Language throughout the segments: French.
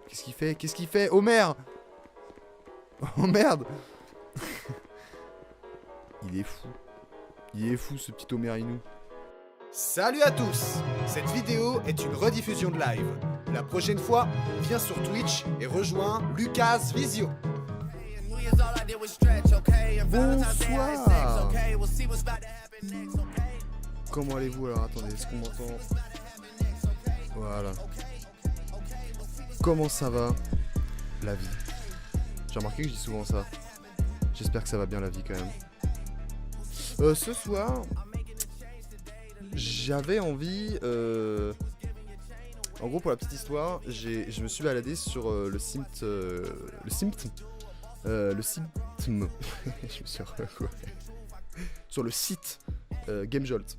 Qu'est-ce qu'il fait? Qu'est-ce qu'il fait? Oh merde! Oh merde! Il est fou. Il est fou ce petit Homer Inou. Salut à tous! Cette vidéo est une rediffusion de live. La prochaine fois, viens sur Twitch et rejoins Lucas Visio. Bonsoir! Comment allez-vous alors? Attendez, est-ce qu'on m'entend? Voilà. Comment ça va? La vie. J'ai remarqué que je dis souvent ça. J'espère que ça va bien la vie quand même. Ce soir, j'avais envie... En gros, pour la petite histoire, je me suis baladé sur le Simt... le Simt. Je me suis quoi. Sur le site GameJolt.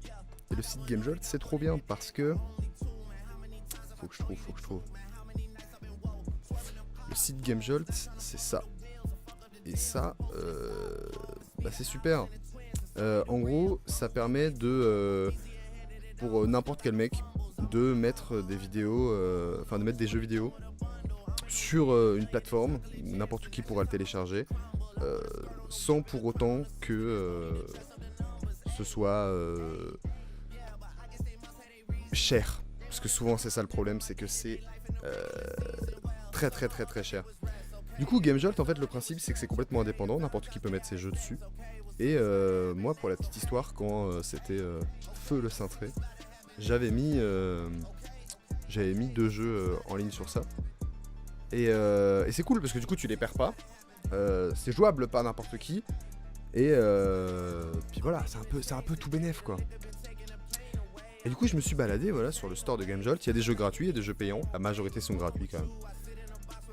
Et le site GameJolt, c'est trop bien parce que... Faut que je trouve. Le site GameJolt, c'est ça. Et ça, bah c'est super. En gros, ça permet de... pour n'importe quel mec, de mettre des vidéos... Enfin, de mettre des jeux vidéo sur une plateforme. N'importe qui pourra le télécharger. Sans pour autant que ce soit cher. Parce que souvent c'est ça le problème, c'est que c'est très cher. Du coup GameJolt en fait le principe c'est que c'est complètement indépendant, n'importe qui peut mettre ses jeux dessus. Et moi pour la petite histoire quand c'était Feu le Cintré, j'avais mis 2 jeux en ligne sur ça. Et c'est cool parce que du coup tu les perds pas. C'est jouable par n'importe qui. Et puis voilà, c'est un peu tout bénef quoi. Et du coup je me suis baladé voilà, sur le store de GameJolt. Il y a des jeux gratuits et des jeux payants. La majorité sont gratuits quand même.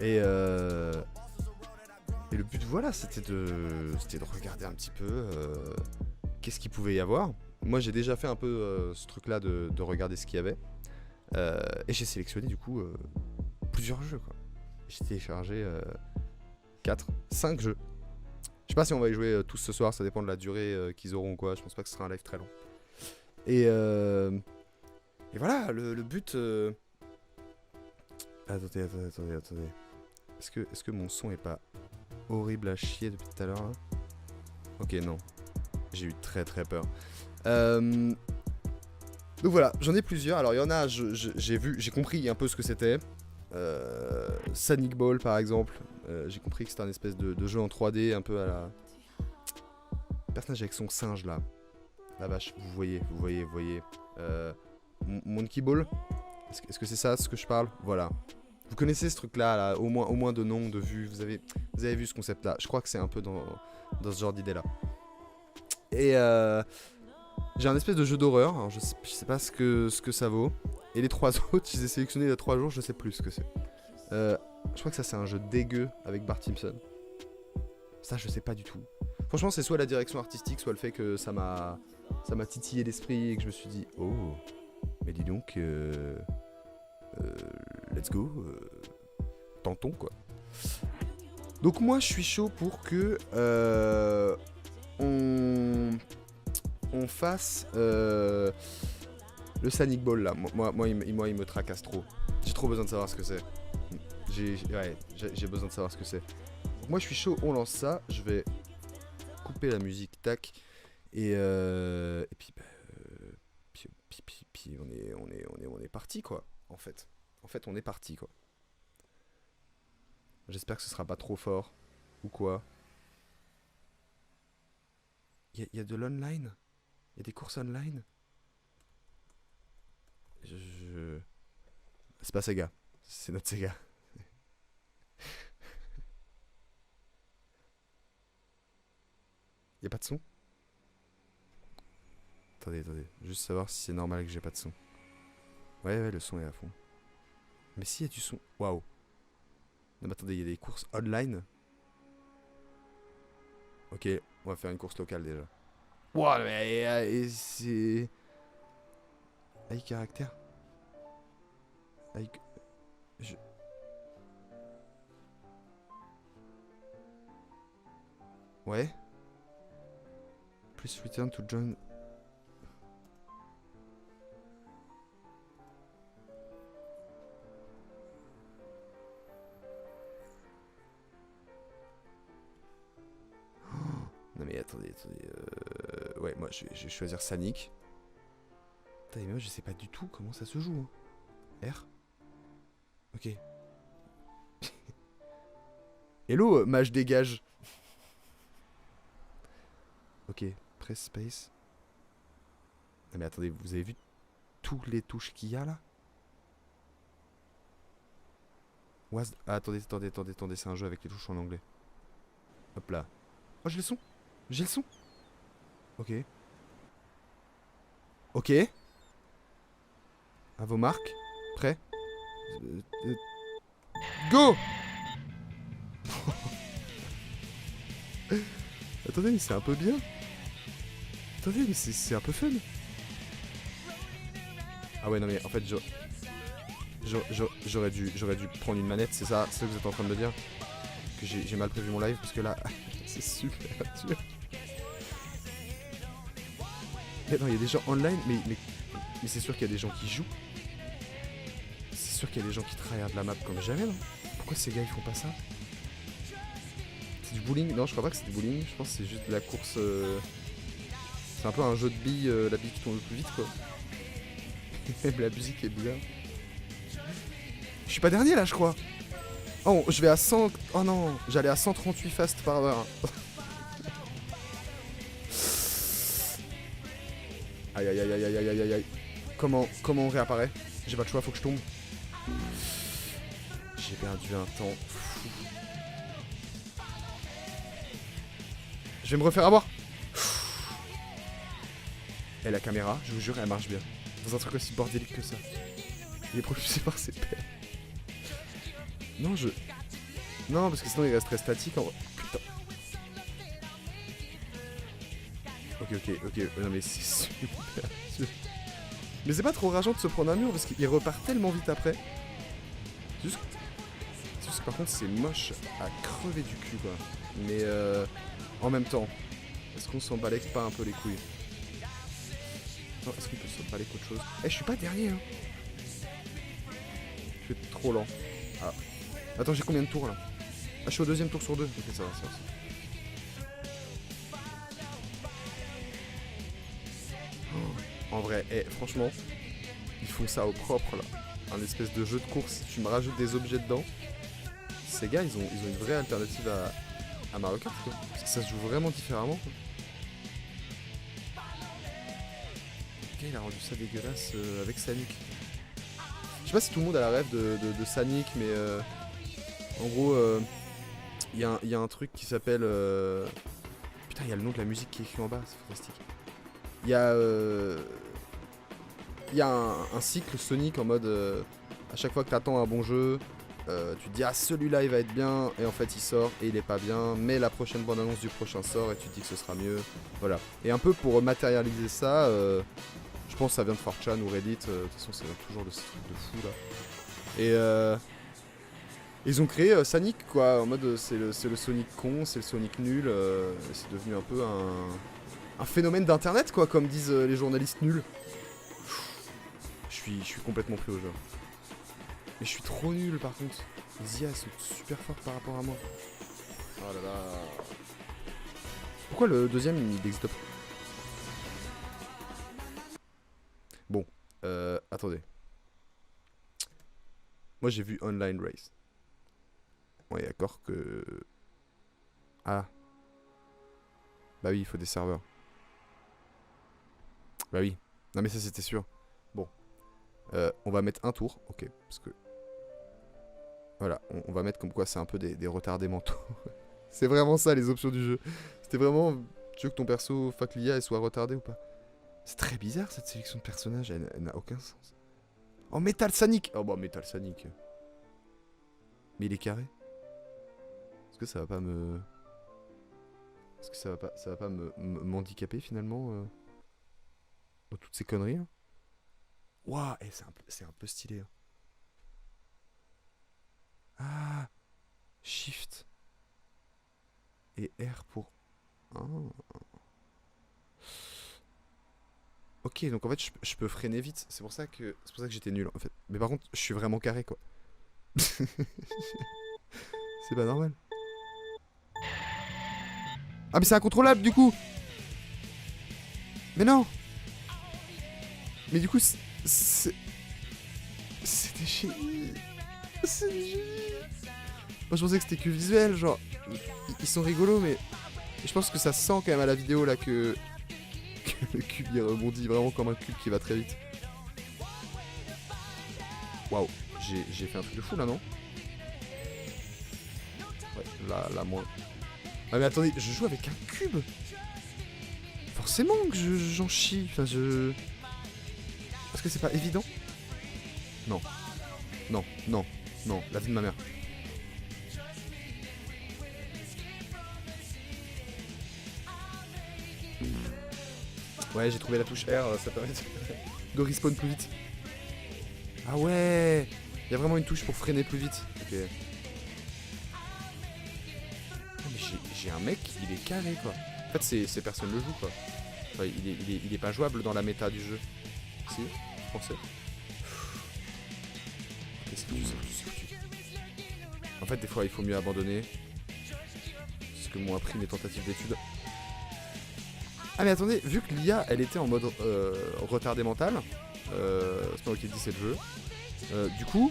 Et le but voilà c'était de regarder un petit peu qu'est-ce qu'il pouvait y avoir. Moi j'ai déjà fait un peu ce truc là de regarder ce qu'il y avait. Et j'ai sélectionné du coup plusieurs jeux quoi. J'ai téléchargé 5 jeux. Je sais pas si on va y jouer tous ce soir, ça dépend de la durée qu'ils auront ou quoi. Je pense pas que ce sera un live très long. Et voilà, le but... Attendez. Est-ce que mon son est pas horrible à chier depuis tout à l'heure là? Ok, non. J'ai eu très peur. Donc voilà, j'en ai plusieurs. Alors il y en a, j'ai compris un peu ce que c'était. Sonic Ball par exemple. J'ai compris que c'était un espèce de jeu en 3D un peu à la... Personnage avec son singe là. La vache, vous voyez. Monkey Ball. Est-ce que c'est ça ce que je parle? Voilà. Vous connaissez ce truc là, au moins de nom, de vue. Vous avez vu ce concept là. Je crois que c'est un peu dans ce genre d'idée là. Et j'ai un espèce de jeu d'horreur. Alors je sais pas ce que ça vaut. Et les 3 autres, je les ai sélectionnés il y a 3 jours, je sais plus ce que c'est. Je crois que ça c'est un jeu dégueu avec Bart Simpson. Ça je sais pas du tout. Franchement c'est soit la direction artistique, soit le fait que ça m'a titillé l'esprit et que je me suis dit oh mais dis donc let's go tentons quoi. Donc moi je suis chaud pour que on fasse le Sonic Ball là. Moi il me tracasse trop. J'ai trop besoin de savoir ce que c'est. J'ai besoin de savoir ce que c'est. Donc moi je suis chaud, on lance ça. Je vais couper la musique, tac. Et puis, puis on est parti quoi. En fait on est parti quoi. J'espère que ce sera pas trop fort ou quoi. Il y a de l'online. Il y a des courses online. C'est pas Sega. C'est notre Sega. Y'a pas de son? Attendez. Juste savoir si c'est normal que j'ai pas de son. Ouais, le son est à fond. Mais s'il y a du son... Waouh. Non mais attendez, il y a des courses online. Ok, on va faire une course locale déjà. Waouh, mais c'est... Avec caractère. Avec... Ouais. Please return to join... Ouais, moi je vais choisir Sanic. Putain, mais moi je sais pas du tout comment ça se joue. Hein. R. Ok. Hello, mage dégage. Ok, press space. Non mais attendez, vous avez vu toutes les touches qu'il y a là? Ah, attendez, c'est un jeu avec les touches en anglais. Hop là. Oh, j'ai le son. J'ai le son. Ok. Ok. À vos marques. Prêt. Go. Attendez, mais c'est un peu bien. Attendez, mais c'est un peu fun. Ah ouais, non mais en fait, j'aurais dû prendre une manette, c'est ça que vous êtes en train de me dire? Que j'ai mal prévu mon live, parce que là, c'est super dur. Mais non, il y a des gens online, mais c'est sûr qu'il y a des gens qui jouent. C'est sûr qu'il y a des gens qui tryhardent la map comme jamais, non? Pourquoi ces gars, ils font pas ça? C'est du bowling? Non, je crois pas que c'est du bowling, je pense que c'est juste de la course... C'est un peu un jeu de billes, la bille qui tourne le plus vite, quoi. Même la musique est bien. Je suis pas dernier, là, je crois. Oh, je vais à 100... Oh non, j'allais à 138 fast par heure. Aïe aïe aïe aïe aïe aïe aïe aïe. Comment on réapparaît? J'ai pas le choix, faut que je tombe. J'ai perdu un temps fou. Je vais me refaire avoir. Et la caméra, je vous jure, elle marche bien. Dans un truc aussi bordélique que ça. Il est propulsé par ses pères. Non, Non, parce que sinon il resterait statique en... Putain. Ok. Non mais c'est super dur. Mais c'est pas trop rageant de se prendre un mur parce qu'il repart tellement vite après. C'est juste que par contre c'est moche à crever du cul quoi. Mais en même temps, est-ce qu'on s'en balèque pas un peu les couilles? Non, est-ce qu'on peut s'en balèque autre chose? Eh, je suis pas dernier hein. Je suis trop lent. Ah. Attends, j'ai combien de tours là? Ah, je suis au deuxième tour sur 2. Ok, ça va. En vrai, franchement, ils font ça au propre là. Un espèce de jeu de course, tu me rajoutes des objets dedans. Ces gars, ils ont une vraie alternative à Mario Kart quoi. Parce que ça se joue vraiment différemment quoi. Ok, il a rendu ça dégueulasse avec Sanic. Je sais pas si tout le monde a la rêve de Sanic, mais en gros, il y a un truc qui s'appelle... Putain, il y a le nom de la musique qui est écrit en bas, c'est fantastique. Il y a un cycle Sonic en mode à chaque fois que t'attends un bon jeu, tu te dis ah celui-là il va être bien et en fait il sort et il est pas bien, mais la prochaine bande annonce du prochain sort et tu te dis que ce sera mieux, voilà. Et un peu pour matérialiser ça, je pense que ça vient de 4chan ou Reddit, de toute façon ça vient toujours de ce truc de fou là. Et ils ont créé Sonic quoi, en mode c'est le Sonic con, c'est le Sonic nul, c'est devenu un peu un phénomène d'internet quoi, comme disent les journalistes nuls. Je suis complètement pris au jeu. Mais je suis trop nul par contre. Les IA sont super fortes par rapport à moi. Oh là là. Pourquoi le deuxième il n'existe pas? Bon, attendez. Moi j'ai vu Online Race. On est d'accord que... Ah. Bah oui, il faut des serveurs. Bah oui. Non mais ça c'était sûr. Bon. On va mettre un tour, ok. Parce que... Voilà, on va mettre comme quoi c'est un peu des retardés mentaux. C'est vraiment ça les options du jeu. C'était vraiment... Tu veux que ton perso fuck l'IA et soit retardé ou pas? C'est très bizarre cette sélection de personnages, elle n'a aucun sens. Oh, Metal Sonic! Oh bah Metal Sonic. Mais il est carré. Est-ce que ça va pas me... Est-ce que ça va pas m'handicaper finalement dans toutes ces conneries hein. Waouh, c'est un peu stylé. Hein. Ah, Shift et R pour... Oh. Ok, donc en fait je peux freiner vite. C'est pour ça que j'étais nul en fait. Mais par contre, je suis vraiment carré quoi. C'est pas normal. Ah mais c'est incontrôlable du coup. Mais non. Mais du coup, c'était génie. C'est génie. Moi, je pensais que c'était que visuel, genre... Ils sont rigolos, mais... Je pense que ça se sent quand même à la vidéo, là, que le cube, il rebondit vraiment comme un cube qui va très vite. Waouh. J'ai fait un truc de fou, là, non? Ouais, là, moins. Ah, mais attendez, je joue avec un cube. Forcément que j'en chie. Enfin, Parce que c'est pas évident. Non. Non, non, non. La vie de ma mère. Ouais, j'ai trouvé la touche R, ça permet de respawn plus vite. Ah ouais. Il y a vraiment une touche pour freiner plus vite. Ok. Ah, mais j'ai un mec, il est carré quoi. En fait, c'est personne le joue quoi. Enfin, il est pas jouable dans la méta du jeu. Si, je pensais. Ok, c'est foutu, c'est foutu, c'est foutu. En fait, des fois, il faut mieux abandonner. C'est ce que m'ont appris mes tentatives d'études. Ah mais attendez, vu que l'IA, elle était en mode retardé mental, c'est pas moi qui ai dit, c'est le jeu. Du coup,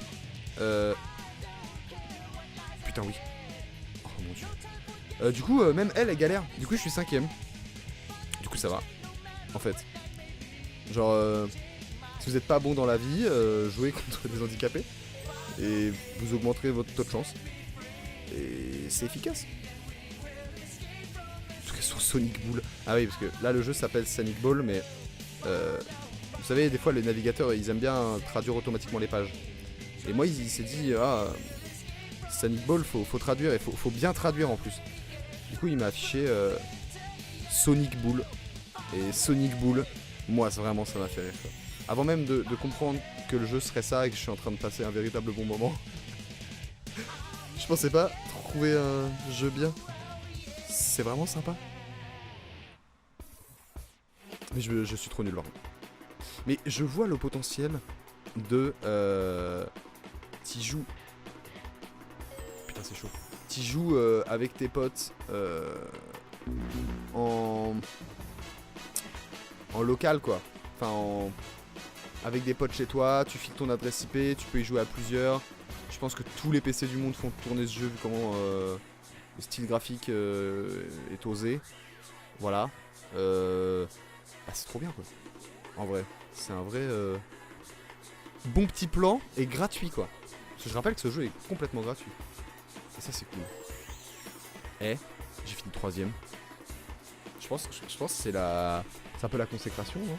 putain oui. Oh mon dieu. Du coup, même elle galère. Du coup, je suis 5ème. Du coup, ça va. En fait. Genre, si vous êtes pas bon dans la vie, jouez contre des handicapés. Et vous augmenterez votre taux de chance. Et c'est efficace. En tout cas, sur Sonic Ball. Ah oui, parce que là, le jeu s'appelle Sonic Ball, mais... vous savez, des fois, les navigateurs, ils aiment bien traduire automatiquement les pages. Et moi, il s'est dit, ah, Sonic Ball, faut traduire, et faut bien traduire en plus. Du coup, il m'a affiché Sonic Ball. Et Sonic Ball, moi, vraiment, ça m'a fait rire. Avant même de comprendre que le jeu serait ça et que je suis en train de passer un véritable bon moment, je pensais pas trouver un jeu bien. C'est vraiment sympa. Mais je suis trop nul, par contre. Mais je vois le potentiel de... T'y joues... Putain, c'est chaud. T'y joues avec tes potes en local, quoi. Enfin, avec des potes chez toi, tu files ton adresse IP, tu peux y jouer à plusieurs. Je pense que tous les PC du monde font tourner ce jeu vu comment le style graphique est osé. Voilà. Bah, c'est trop bien, quoi. En vrai. C'est un vrai bon petit plan et gratuit quoi. Parce que je rappelle que ce jeu est complètement gratuit. Et ça c'est cool. Et j'ai fini 3ème. Je pense que c'est la. C'est un peu la consécration, non?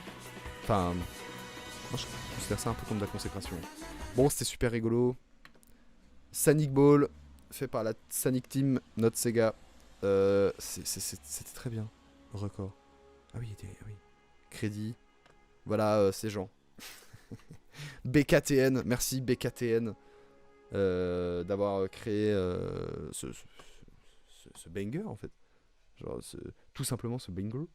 Enfin. Moi je considère ça un peu comme de la consécration. Bon, c'était super rigolo. Sonic Ball, fait par la Sonic Team, notre Sega. C'était très bien. Record. Ah oui, oui. Crédit. Voilà, ces gens. BKTN, merci BKTN d'avoir créé ce banger en fait. Genre tout simplement ce banger.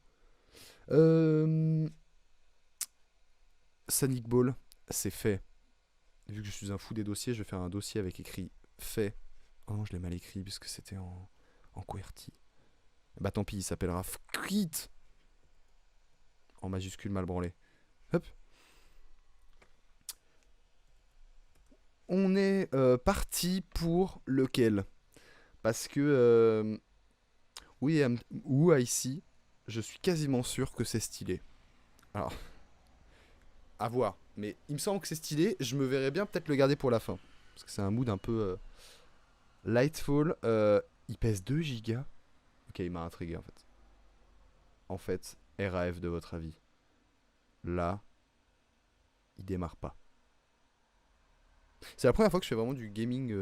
Sonic Ball, c'est fait. Vu que je suis un fou des dossiers, je vais faire un dossier avec écrit fait. Oh non, je l'ai mal écrit puisque c'était en QWERTY. Bah tant pis, il s'appellera FQUIT. En majuscule mal branlé. Hop. On est parti pour lequel? Parce que oui, ou ici, je suis quasiment sûr que c'est stylé. Alors, à voir. Mais il me semble que c'est stylé. Je me verrais bien peut-être le garder pour la fin. Parce que c'est un mood un peu Lightfall. Il pèse 2 gigas. Ok, il m'a intrigué en fait. En fait, RAF de votre avis. Là, il démarre pas. C'est la première fois que je fais vraiment du gaming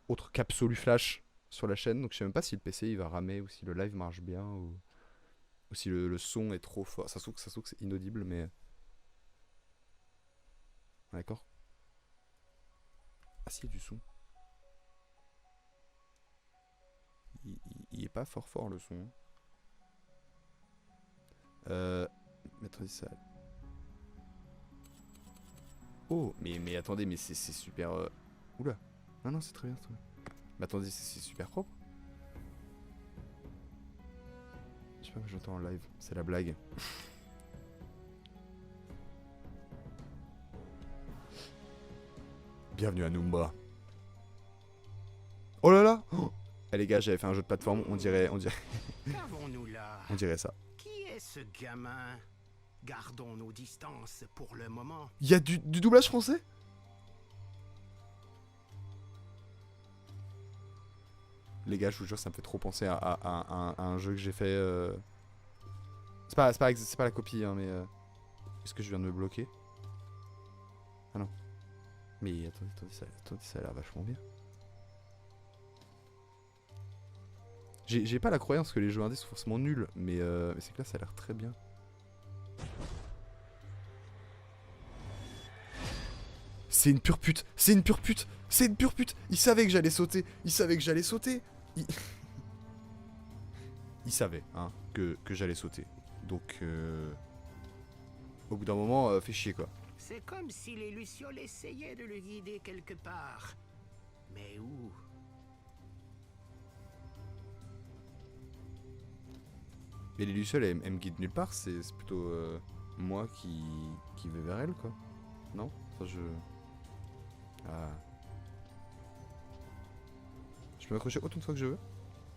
autre qu'Absolu Flash sur la chaîne. Donc je sais même pas si le PC il va ramer ou si le live marche bien ou si le son est trop fort. Ça se trouve que c'est inaudible, mais... D'accord. Ah si, il y a du son. Il est pas fort le son. Mettre ça. Oh, mais attendez, mais c'est super... Oula. Non, c'est très bien, Mais attendez, c'est super propre. Je pas que j'entends en live, c'est la blague. Bienvenue à Numbra. Oh là là oh eh les gars, j'avais fait un jeu de plateforme, on dirait Qu'avons-nous là? on dirait ça. Qui est ce gamin? Gardons nos distances pour le moment. Il y a du doublage français? Les gars, je vous jure, ça me fait trop penser à un jeu que j'ai fait. C'est pas la copie, hein, mais. Est-ce que je viens de me bloquer? Ah non. Mais attendez, ça a l'air vachement bien. J'ai pas la croyance que les jeux indés sont forcément nuls, mais c'est que là, ça a l'air très bien. C'est une pure pute! C'est une pure pute! C'est une pure pute! Il savait que j'allais sauter! Il savait que j'allais sauter! Il savait, hein, que j'allais sauter. Donc, au bout d'un moment, fait chier, quoi. C'est comme si les Lucioles essayaient de le guider quelque part. Mais où? Mais les Lucioles, elles me guident nulle part, c'est plutôt moi qui vais vers elles, quoi. Non? Enfin, je... Ah. Je peux m'accrocher autant de fois que je veux?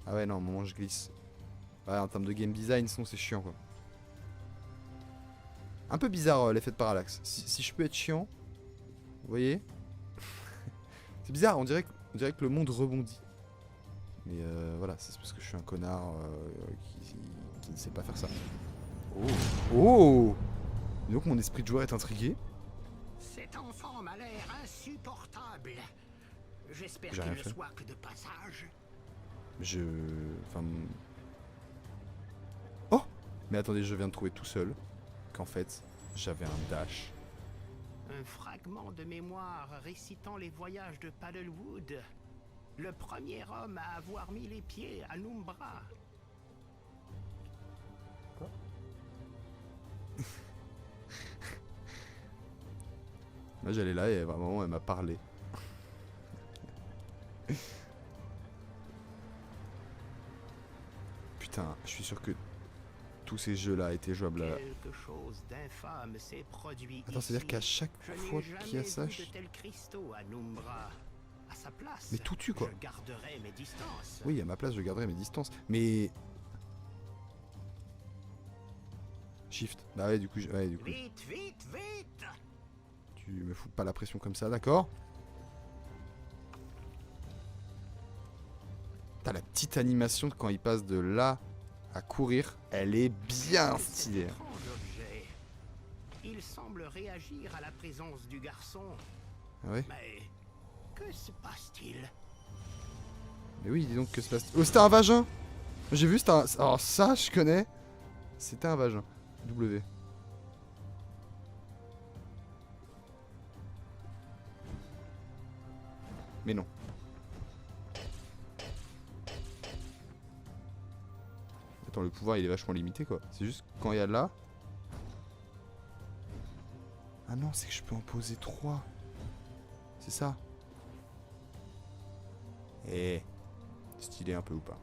Ah ouais, non, au moment où je glisse. Ouais, en termes de game design, sinon c'est chiant, quoi. Un peu bizarre l'effet de parallaxe. Si je peux être chiant, vous voyez? C'est bizarre, on dirait que le monde rebondit. Mais voilà, c'est parce que je suis un connard qui ne sait pas faire ça. Oh! Oh! Et donc mon esprit de joueur est intrigué. Cet enfant m'a l'air insupportable. J'espère J'ai qu'il rien ne fait. soit que de passage. Enfin... Oh! Mais attendez, je viens de trouver tout seul qu'en fait, j'avais un dash. Un fragment de mémoire récitant les voyages de Paddlewood. Le premier homme à avoir mis les pieds à Numbra. Là, j'allais là et vraiment, elle m'a parlé. Putain, je suis sûr que tous ces jeux-là étaient jouables à... Quelque chose d'infâme s'est produit. Attends, c'est-à-dire qu'à chaque fois qu'il y a ça... Je n'ai jamais vu de tels cristaux à Numbra. À sa place, Mais tout tue, quoi. je garderai mes distances. Oui, à ma place, je garderai mes distances. Mais... Shift. Bah ouais, du coup... Vite, vite, vite! Tu me fous pas la pression comme ça, d'accord? T'as la petite animation quand il passe de là à courir. Elle est bien stylée. Cet étrange objet. Il semble réagir à la présence du garçon. Ah ouais? Mais que se passe-t-il? Mais oui, dis donc que se passe... Oh, c'était un vagin! J'ai vu, c'était un... Alors ça, je connais. C'était un vagin. W. Mais non. Attends, le pouvoir, il est vachement limité, quoi. C'est juste quand il y a là... Ah non, c'est que je peux en poser 3. C'est ça. Eh. Stylé un peu ou pas?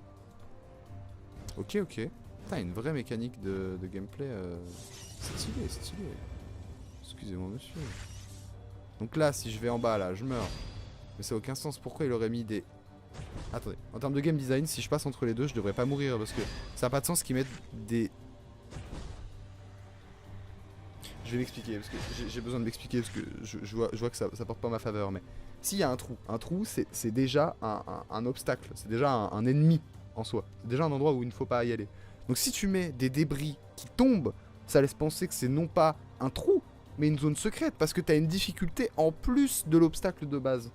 Ok, ok. Putain, une vraie mécanique de gameplay. Stylé, stylé. Excusez-moi, monsieur. Donc là, si je vais en bas, là, je meurs. Mais ça n'a aucun sens. Pourquoi il aurait mis des... Attendez. En termes de game design, si je passe entre les deux, je devrais pas mourir. Parce que ça n'a pas de sens qu'ils mettent des... Je vais m'expliquer. Parce que j'ai besoin de m'expliquer. Parce que je vois que ça porte pas ma faveur. Mais s'il y a un trou, c'est déjà un obstacle. C'est déjà un ennemi en soi. C'est déjà un endroit où il ne faut pas y aller. Donc si tu mets des débris qui tombent, ça laisse penser que c'est non pas un trou, mais une zone secrète. Parce que tu as une difficulté en plus de l'obstacle de base.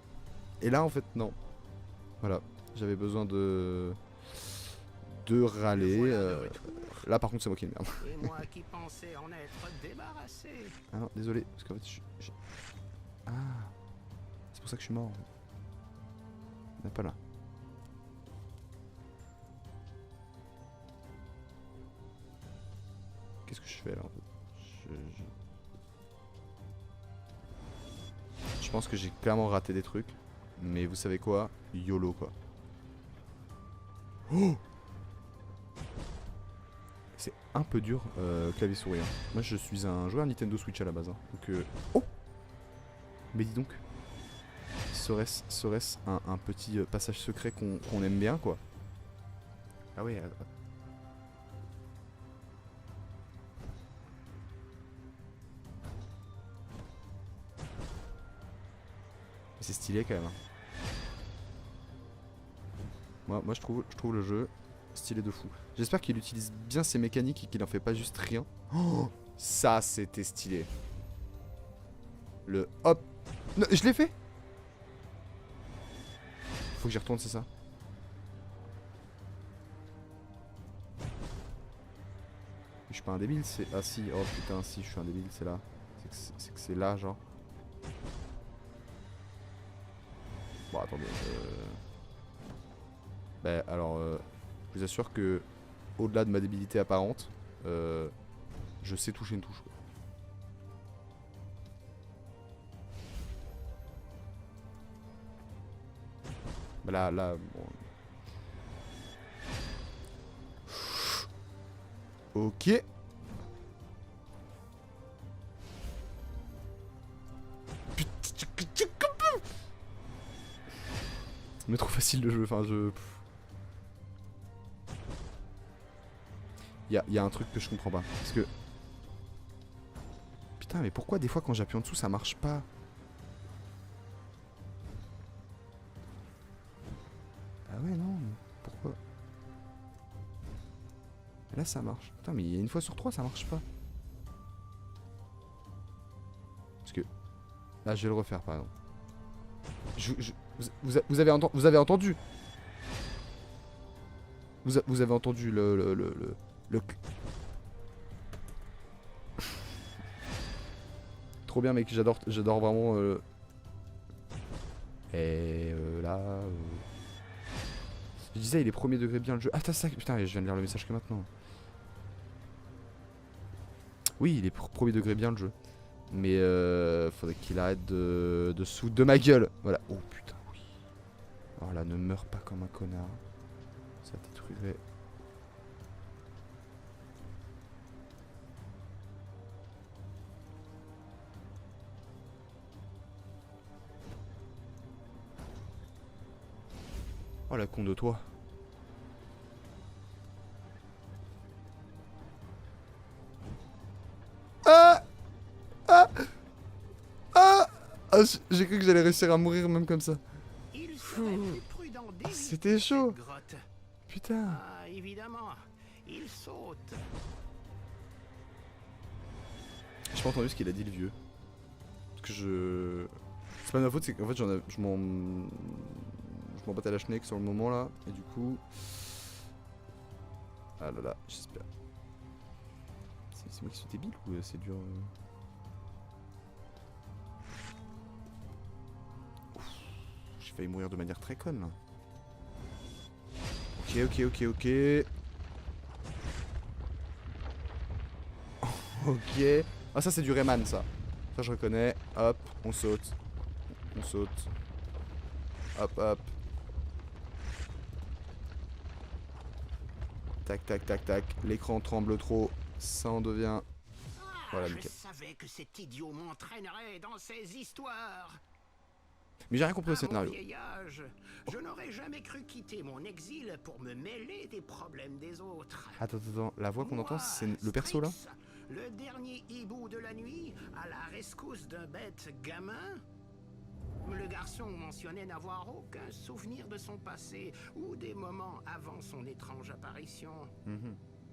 Et là, en fait, non. Voilà. J'avais besoin de râler. Là, par contre, c'est moi qui me merde. Et moi qui pensais en être débarrassé. Ah non, désolé. Parce qu'en fait, Ah. C'est pour ça que je suis mort. On n'est pas là. Qu'est-ce que je fais là en fait? Je pense que j'ai clairement raté des trucs. Mais vous savez quoi? YOLO quoi. Oh! un peu dur, clavier souris. Hein. Moi je suis un joueur Nintendo Switch à la base. Hein. Donc oh. Mais dis donc. Serait-ce un petit passage secret qu'on aime bien quoi. Ah ouais. C'est stylé quand même. Hein. Moi je trouve le jeu stylé de fou. J'espère qu'il utilise bien ses mécaniques et qu'il en fait pas juste rien. Oh, ça c'était stylé. Le hop. Non, je l'ai fait. Faut que j'y retourne, c'est ça. Je suis pas un débile, c'est... Ah si, oh putain, si, je suis un débile, c'est là. C'est que c'est là, genre. Bon, attendez. Bah, alors, je vous assure que, au-delà de ma débilité apparente, je sais toucher une touche. Bah là, bon. Ok. Mais trop facile le jeu, enfin je... Il y a un truc que je comprends pas, parce que... Putain, mais pourquoi des fois quand j'appuie en dessous ça marche pas? Ah ouais, non, mais pourquoi? Là ça marche. Putain, mais il y a une fois sur 3 ça marche pas. Parce que... Là je vais le refaire par exemple. Vous avez entendu... Vous avez entendu le... Trop bien mec, j'adore vraiment Et là je disais il est premier degré bien le jeu. Ah t'as ça, putain je viens de lire le message que maintenant. Oui il est premier degré bien le jeu. Mais faudrait qu'il arrête de se foutre de ma gueule. Voilà. Oh putain oui. Alors là ne meurs pas comme un connard. Ça détruirait. Oh la con de toi. Ah ah ah, ah j'ai cru que j'allais réussir à mourir même comme ça. Ah, c'était chaud. Putain. Ah, évidemment, il saute. J'ai pas entendu ce qu'il a dit le vieux. Parce que je... C'est pas de ma faute, c'est qu'en fait je m'en battais la schneck sur le moment là. Et du coup... Ah là là, j'espère. C'est moi qui suis débile ou c'est dur J'ai failli mourir de manière très conne là. Ok. Ok. Ah ça c'est du Rayman ça. Ça je reconnais. Hop, on saute. On saute. Hop. Tac. L'écran tremble trop. Ça en devient... Voilà, nickel. Je savais que cet idiot m'entraînerait dans ces histoires. Mais j'ai rien compris au scénario. Vieillage, je n'aurais jamais cru quitter mon exil pour me mêler des problèmes des autres. Attends. La voix qu'on entend, c'est le perso là? Le dernier hibou de la nuit, à la rescousse d'un bête gamin. Le garçon mentionnait n'avoir aucun souvenir de son passé ou des moments avant son étrange apparition.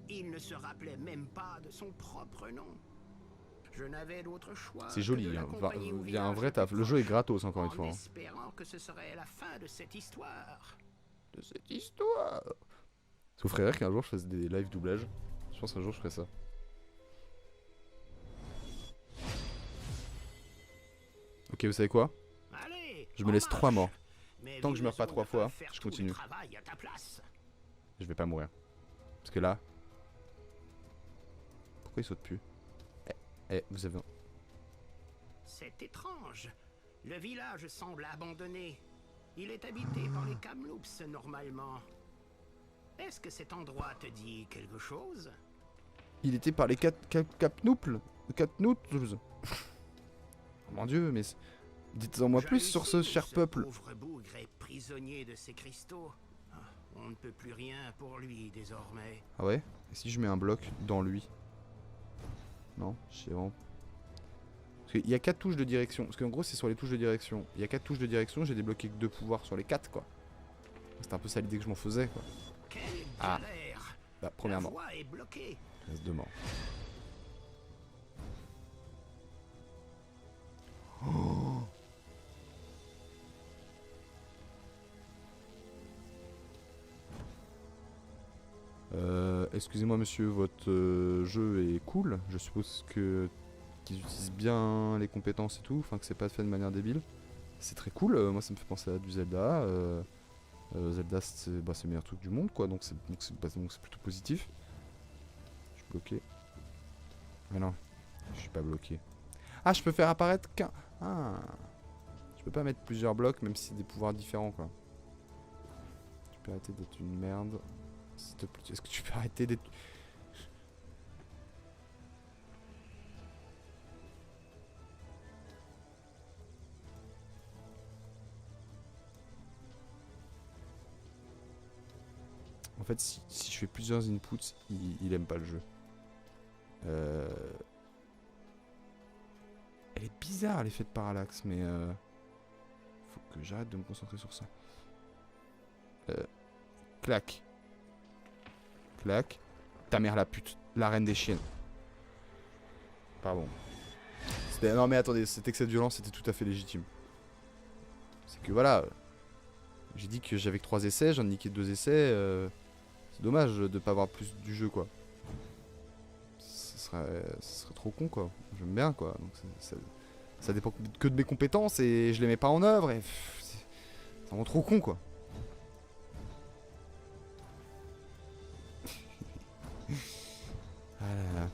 Il ne se rappelait même pas de son propre nom. Je n'avais d'autre choix. C'est joli, hein. Il y a un vrai taf. Le jeu est gratos encore une fois. En espérant que ce serait la fin de cette histoire. Ça vous ferait rire qu'un jour je fasse des live doublage? Je pense qu'un jour je ferai ça. Ok, vous savez quoi? Allez, je me laisse 3 morts. Mais tant que je meurs pas 3 fois, je tout continue. le travail à ta place. Je vais pas mourir. Parce que là... Pourquoi il saute plus? Vous avez... C'est étrange. Le village semble abandonné. Il est habité par les Kamloops normalement. Est-ce que cet endroit te dit quelque chose? Il était par les Capnouples. Oh mon dieu, mais... Dites-en moi plus sur ce cher peuple. Pauvre bougre est prisonnier de ces cristaux. Ah, on ne peut plus rien pour lui désormais. Ah ouais? Et si je mets un bloc dans lui? Non, je sais vraiment... Parce qu'il y a 4 touches de direction. Parce qu'en gros, c'est sur les touches de direction. Il y a 4 touches de direction, j'ai débloqué que 2 pouvoirs sur les 4, quoi. C'était un peu ça l'idée que je m'en faisais, quoi. Quelle Ah. galère! Bah, premièrement. La voie est bloquée. Reste de mort. Oh. Excusez-moi monsieur, votre jeu est cool. Je suppose que qu'ils utilisent bien les compétences et tout, enfin que c'est pas fait de manière débile. C'est très cool, moi ça me fait penser à du Zelda. Zelda c'est le meilleur truc du monde quoi, donc c'est plutôt positif. Je suis bloqué. Mais non, je suis pas bloqué. Ah, je peux faire apparaître qu'un... Ah, je peux pas mettre plusieurs blocs même si c'est des pouvoirs différents quoi. Tu peux arrêter d'être une merde. S'il te plaît, est-ce que tu peux arrêter d'être... En fait, si je fais plusieurs inputs, il aime pas le jeu. Elle est bizarre l'effet de parallaxe, mais faut que j'arrête de me concentrer sur ça. Clac. Clac. Ta mère la pute. La reine des chiennes. Pardon. Non mais attendez, cet excès de violence était tout à fait légitime. C'est que voilà. J'ai dit que j'avais que 3 essais, j'en ai niqué 2 essais. C'est dommage de pas avoir plus du jeu quoi. Ce serait trop con quoi. J'aime bien quoi. Donc ça dépend que de mes compétences et je les mets pas en œuvre et c'est vraiment trop con quoi. Ah là là.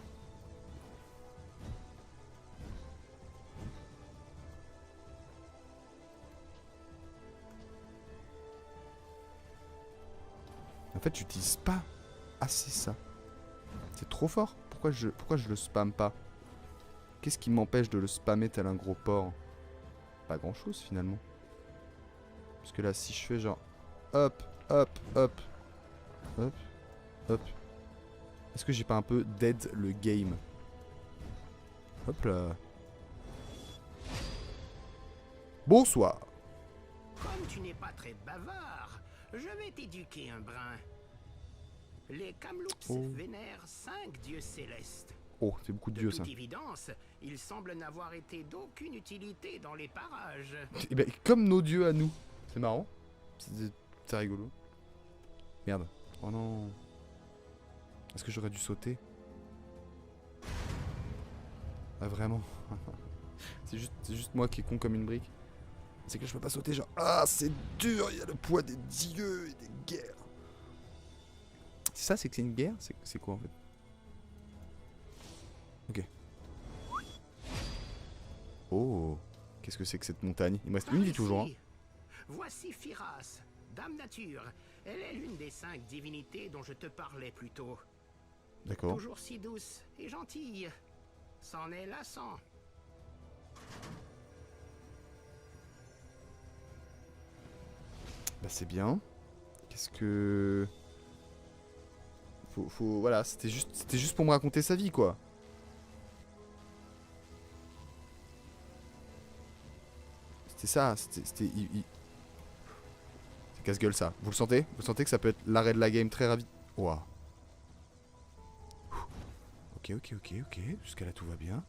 En fait, j'utilise pas assez ça. C'est trop fort. Pourquoi je le spamme pas? Qu'est-ce qui m'empêche de le spammer tel un gros porc? Pas grand chose finalement. Parce que là, si je fais genre hop, hop, hop, hop, hop. Est-ce que j'ai pas un peu dead le game? Hop là. Bonsoir. Comme tu n'es pas très bavard, je vais t'éduquer un brin. Les Kamloops vénèrent 5 dieux célestes. Oh, c'est beaucoup de dieux De ça. toute évidence, ils semblent n'avoir été d'aucune utilité dans les parages. Et ben, comme nos dieux à nous. C'est marrant. C'est rigolo. Merde. Oh non. Est-ce que j'aurais dû sauter? Ah vraiment. C'est juste moi qui est con comme une brique. C'est que je peux pas sauter genre... Ah c'est dur, il y a le poids des dieux et des guerres. C'est ça, c'est que c'est une guerre? C'est quoi en fait? Ok. Oh. Qu'est-ce que c'est que cette montagne? Il me reste une vie toujours. Hein. Voici Firas, Dame Nature. Elle est l'une des 5 divinités dont je te parlais plus tôt. D'accord. Toujours si douce et gentille. C'en est lassant. Bah c'est bien. Qu'est-ce que... Voilà, c'était juste pour me raconter sa vie quoi. C'était ça, c'était... C'est casse-gueule ça. Vous le sentez? Vous sentez que ça peut être l'arrêt de la game très rapide? Ouah. Ok. Jusqu'à là tout va bien.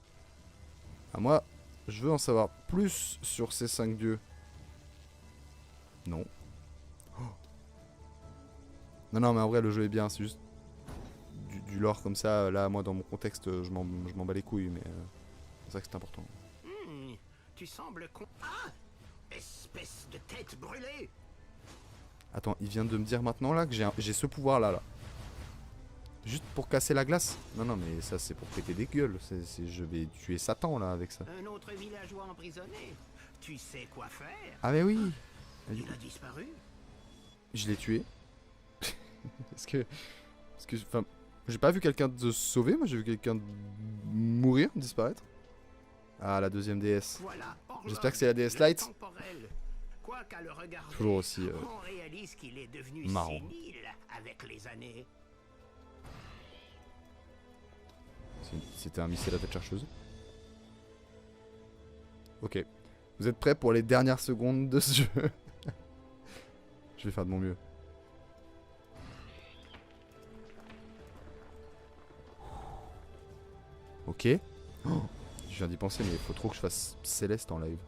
Ah moi, je veux en savoir plus sur ces 5 dieux. Non. Oh. Non mais en vrai le jeu est bien, c'est juste... Du lore comme ça, là moi dans mon contexte je m'en bats les couilles mais c'est ça que c'est important. Tu sembles con... Ah! Espèce de tête brûlée! Attends, il vient de me dire maintenant là que j'ai ce pouvoir là. Juste pour casser la glace? Non mais ça c'est pour péter des gueules, je vais tuer Satan là avec ça. Un autre villageois emprisonné? Tu sais quoi faire? Ah mais oui! Il a disparu? Je l'ai tué. Parce que... Enfin... J'ai pas vu quelqu'un se sauver, moi j'ai vu quelqu'un mourir, disparaître. Ah, la deuxième déesse. Voilà, J'espère que c'est la déesse Light. temporel. Quoi qu'à le regarder, Toujours aussi on réalise qu'il est devenu marrant. sénile avec les années. C'était un missile à tête chercheuse. Ok. Vous êtes prêts pour les dernières secondes de ce jeu? Je vais faire de mon mieux. Ok. Oh, je viens d'y penser, mais il faut trop que je fasse Céleste en live.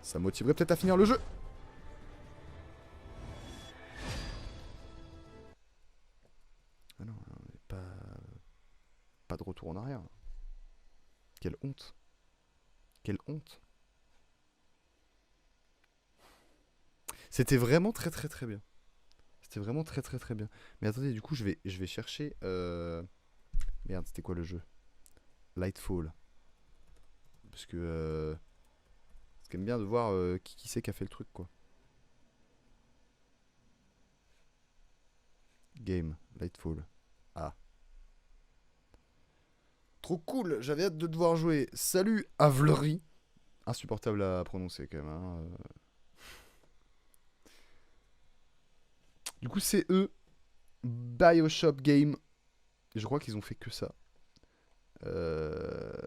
Ça motiverait peut-être à finir le jeu. Ah non, pas de retour en arrière. Quelle honte. Quelle honte. C'était vraiment très très très bien. C'était vraiment très très très bien. Mais attendez, du coup je vais chercher... Merde, c'était quoi le jeu? Lightfall. Parce que... c'est quand même bien de voir qui c'est qui a fait le truc, quoi. Game, Lightfall. Ah. Trop cool, j'avais hâte de devoir jouer. Salut, Avlery. Insupportable à prononcer quand même. Hein. Du coup, c'est eux. Bioshock Game. Je crois qu'ils ont fait que ça.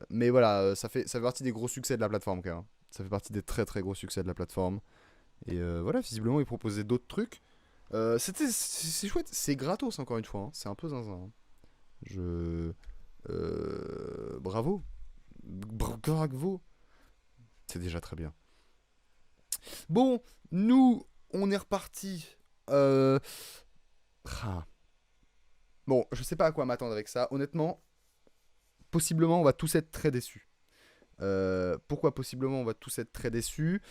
Mais voilà, ça fait partie des gros succès de la plateforme quand même. Ça fait partie des très très gros succès de la plateforme. Et voilà, visiblement, ils proposaient d'autres trucs. C'est chouette, c'est gratos encore une fois. Hein. C'est un peu zinzin. Hein. Bravo. Bravo. C'est déjà très bien. Bon, nous, on est reparti. Bon, je sais pas à quoi m'attendre avec ça. Honnêtement, possiblement, on va tous être très déçus. Pourquoi possiblement on va tous être très déçus?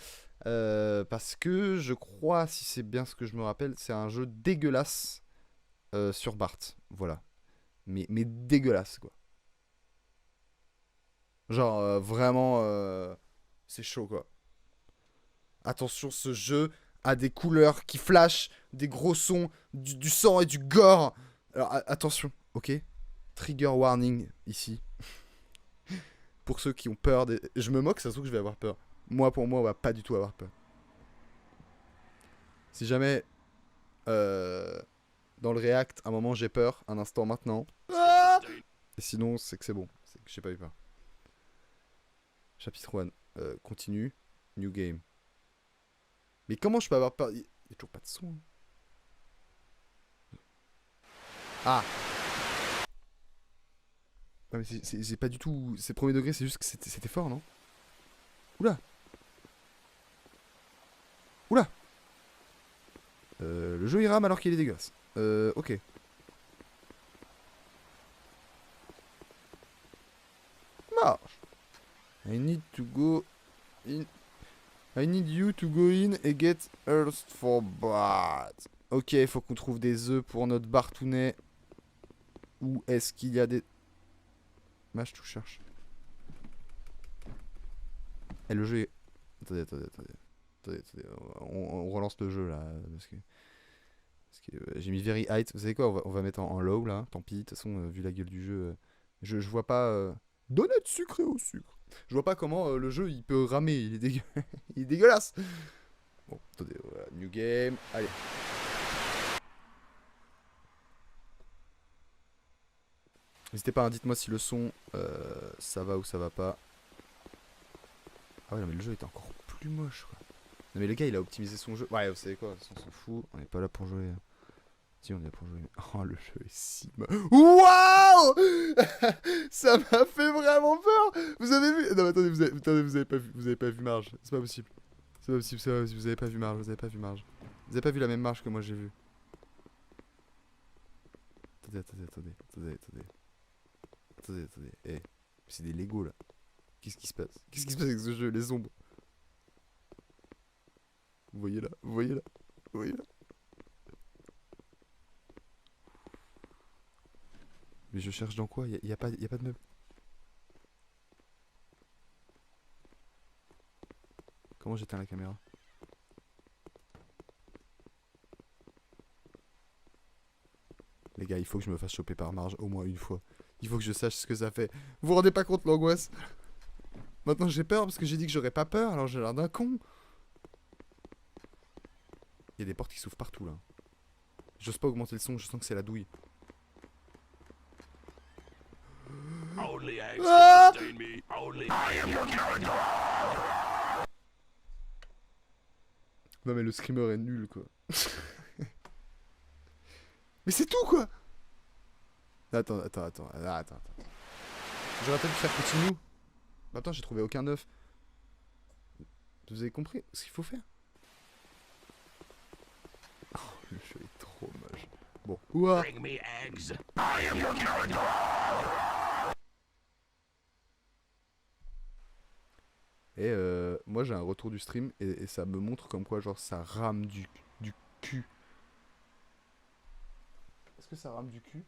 Parce que je crois, si c'est bien ce que je me rappelle, c'est un jeu dégueulasse sur Bart. Voilà. Mais dégueulasse, quoi. Genre, vraiment, c'est chaud, quoi. Attention, ce jeu a des couleurs qui flashent, des gros sons, du sang et du gore. Alors, attention, ok? Trigger warning, ici. Pour ceux qui ont peur des... Je me moque, ça se trouve que je vais avoir peur. Moi, pour moi, on va pas du tout avoir peur. Si jamais... dans le React, à un moment, j'ai peur, un instant maintenant. Ah, et sinon, c'est que c'est bon. C'est que j'ai pas eu peur. Chapitre 1. Continue. New game. Mais comment je peux avoir peur? Il y a toujours pas de son. Ah! Ouais, mais c'est pas du tout... C'est premier degré, c'est juste que c'était fort, non? Oula! Oula! Le jeu il rame alors qu'il est dégueulasse. Ok. Marche! I need to go in... I need you to go in and get Earth for Bart. Ok, il faut qu'on trouve des œufs pour notre Bartounet. Où est-ce qu'il y a des... Mâche, tout cherche. Et le jeu est... Attendez. On relance le jeu là. Parce que j'ai mis very height. Vous savez quoi, on va mettre en low là. Tant pis, de toute façon, vu la gueule du jeu, je vois pas... Donut sucré au sucre. Je vois pas comment le jeu il peut ramer. Il est, il est dégueulasse. Bon, attendez, voilà, new game. Allez. N'hésitez pas, hein, dites-moi si le son ça va ou ça va pas. Ah ouais, non, mais le jeu était encore plus moche, quoi. Non, mais le gars, il a optimisé son jeu. Ouais, vous savez quoi, on s'en fout. On n'est pas là pour jouer. Si, on est là pour jouer. Oh, le jeu est si moche. Waouh. Ça m'a fait vraiment peur. Vous avez vu? Non, mais attendez, vous avez pas vu. Vous avez pas vu Marge. C'est pas possible. C'est pas possible, vous avez pas vu Marge. Vous avez pas vu Marge. Vous avez pas vu la même Marge que moi j'ai vu. Attendez. Eh, c'est des Lego là. Qu'est-ce qui se passe? Qu'est-ce qui se passe avec ce jeu? Les ombres. Vous voyez là? Vous voyez là? Vous voyez là? Mais je cherche dans quoi? Y a pas de meuble. Comment j'éteins la caméra? Les gars, il faut que je me fasse choper par Marge au moins une fois. Il faut que je sache ce que ça fait. Vous vous rendez pas compte l'angoisse? Maintenant j'ai peur parce que j'ai dit que j'aurais pas peur, alors j'ai l'air d'un con. Il y a des portes qui s'ouvrent partout là. J'ose pas augmenter le son, je sens que c'est la douille. Ah, non mais le screamer est nul quoi. Mais c'est tout quoi. Attends. J'aurais peut-être pu faire continue. Attends, j'ai trouvé aucun œuf. Vous avez compris ce qu'il faut faire? Oh, le jeu est trop moche. Bon, ouah. Et moi j'ai un retour du stream et ça me montre comme quoi genre ça rame du cul. Est-ce que ça rame du cul?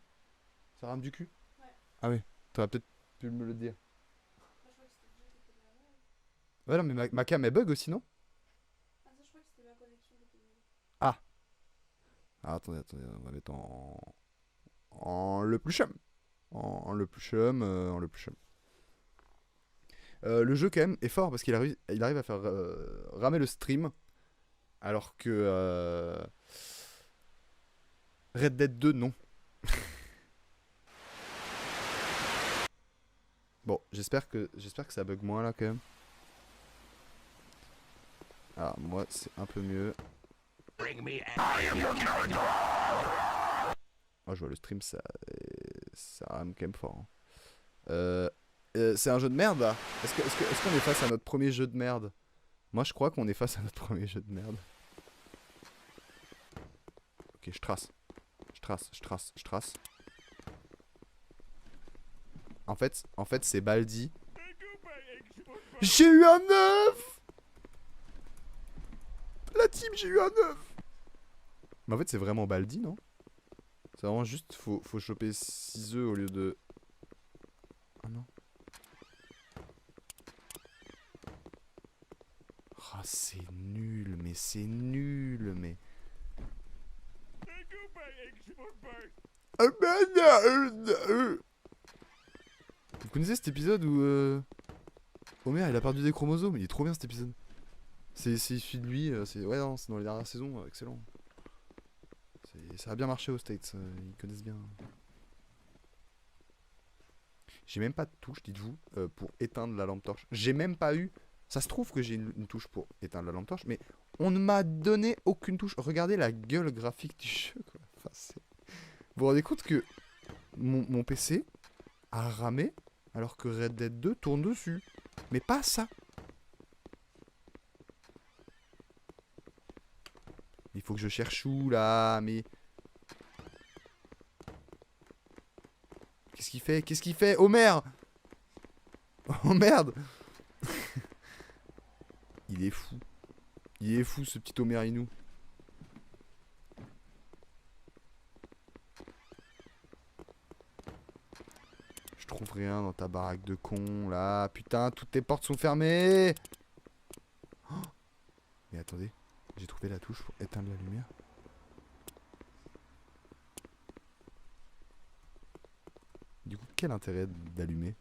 Ça rame du cul? Ouais. Ah oui, t'aurais peut-être pu me le dire. Ouais non mais ma cam elle bug aussi non? Ah ça je crois que c'était ma connexion qui était nulle. Ah. Ah attendez, on va mettre en le plus chum. En le plus chum, le jeu quand même est fort parce qu'il arrive à faire ramer le stream alors que Red Dead 2 non. Bon, j'espère que ça bug moins là quand même. Ah, moi c'est un peu mieux. Oh, je vois le stream, ça rame quand même fort. Hein. C'est un jeu de merde là. Est-ce qu'on est face à notre premier jeu de merde? Moi je crois qu'on est face à notre premier jeu de merde. Ok, je trace. En fait c'est Baldi. J'ai eu un œuf. La team, j'ai eu un œuf. Mais en fait c'est vraiment Baldi, non? C'est vraiment juste, faut choper 6 œufs au lieu de... Ah non. Ah c'est nul, mais c'est nul, mais... Vous connaissez cet épisode où Homer il a perdu des chromosomes? Il est trop bien cet épisode. C'est issu de lui, c'est non, c'est dans les dernières saisons, excellent. Ça a bien marché aux States, ils connaissent bien. J'ai même pas de touche, dites-vous, pour éteindre la lampe torche. J'ai même pas eu... Ça se trouve que j'ai une touche pour éteindre la lampe torche, mais on ne m'a donné aucune touche. Regardez la gueule graphique du jeu, quoi. Enfin, vous vous rendez compte que mon PC a ramé alors que Red Dead 2 tourne dessus. Mais pas ça. Il faut que je cherche où là, mais... Qu'est-ce qu'il fait Homer? Oh merde. Il est fou. Il est fou ce petit Homer Inou. Je trouve rien dans ta baraque de con là. Putain, toutes tes portes sont fermées. Oh, mais attendez, j'ai trouvé la touche pour éteindre la lumière. Du coup, quel intérêt d'allumer?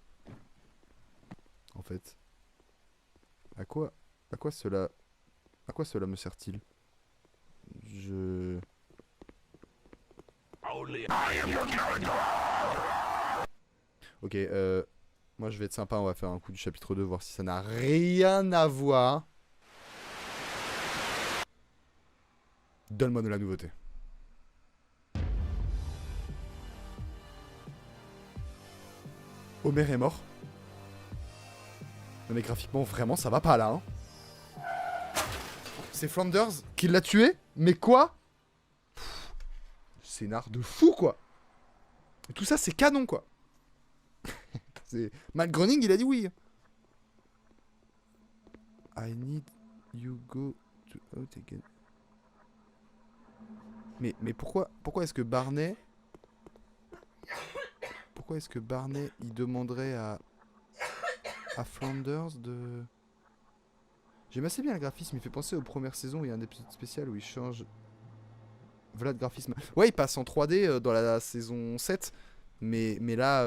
En fait, à quoi cela me sert-il? Ok, moi je vais être sympa, on va faire un coup du chapitre 2, voir si ça n'a rien à voir. Donne-moi de la nouveauté. Homer est mort. Non mais graphiquement, vraiment, ça va pas là, hein. C'est Flanders qui l'a tué? Mais quoi? Scénar de fou, quoi. Et tout ça, c'est canon, quoi. Matt Groening, il a dit oui. I need you go to out again. Mais pourquoi est-ce que Barney... Pourquoi est-ce que Barney, il demanderait à Flanders de... J'aime assez bien le graphisme, il fait penser aux premières saisons, il y a un épisode spécial où il change... voilà le graphisme. Ouais, il passe en 3D dans la saison 7. Mais là...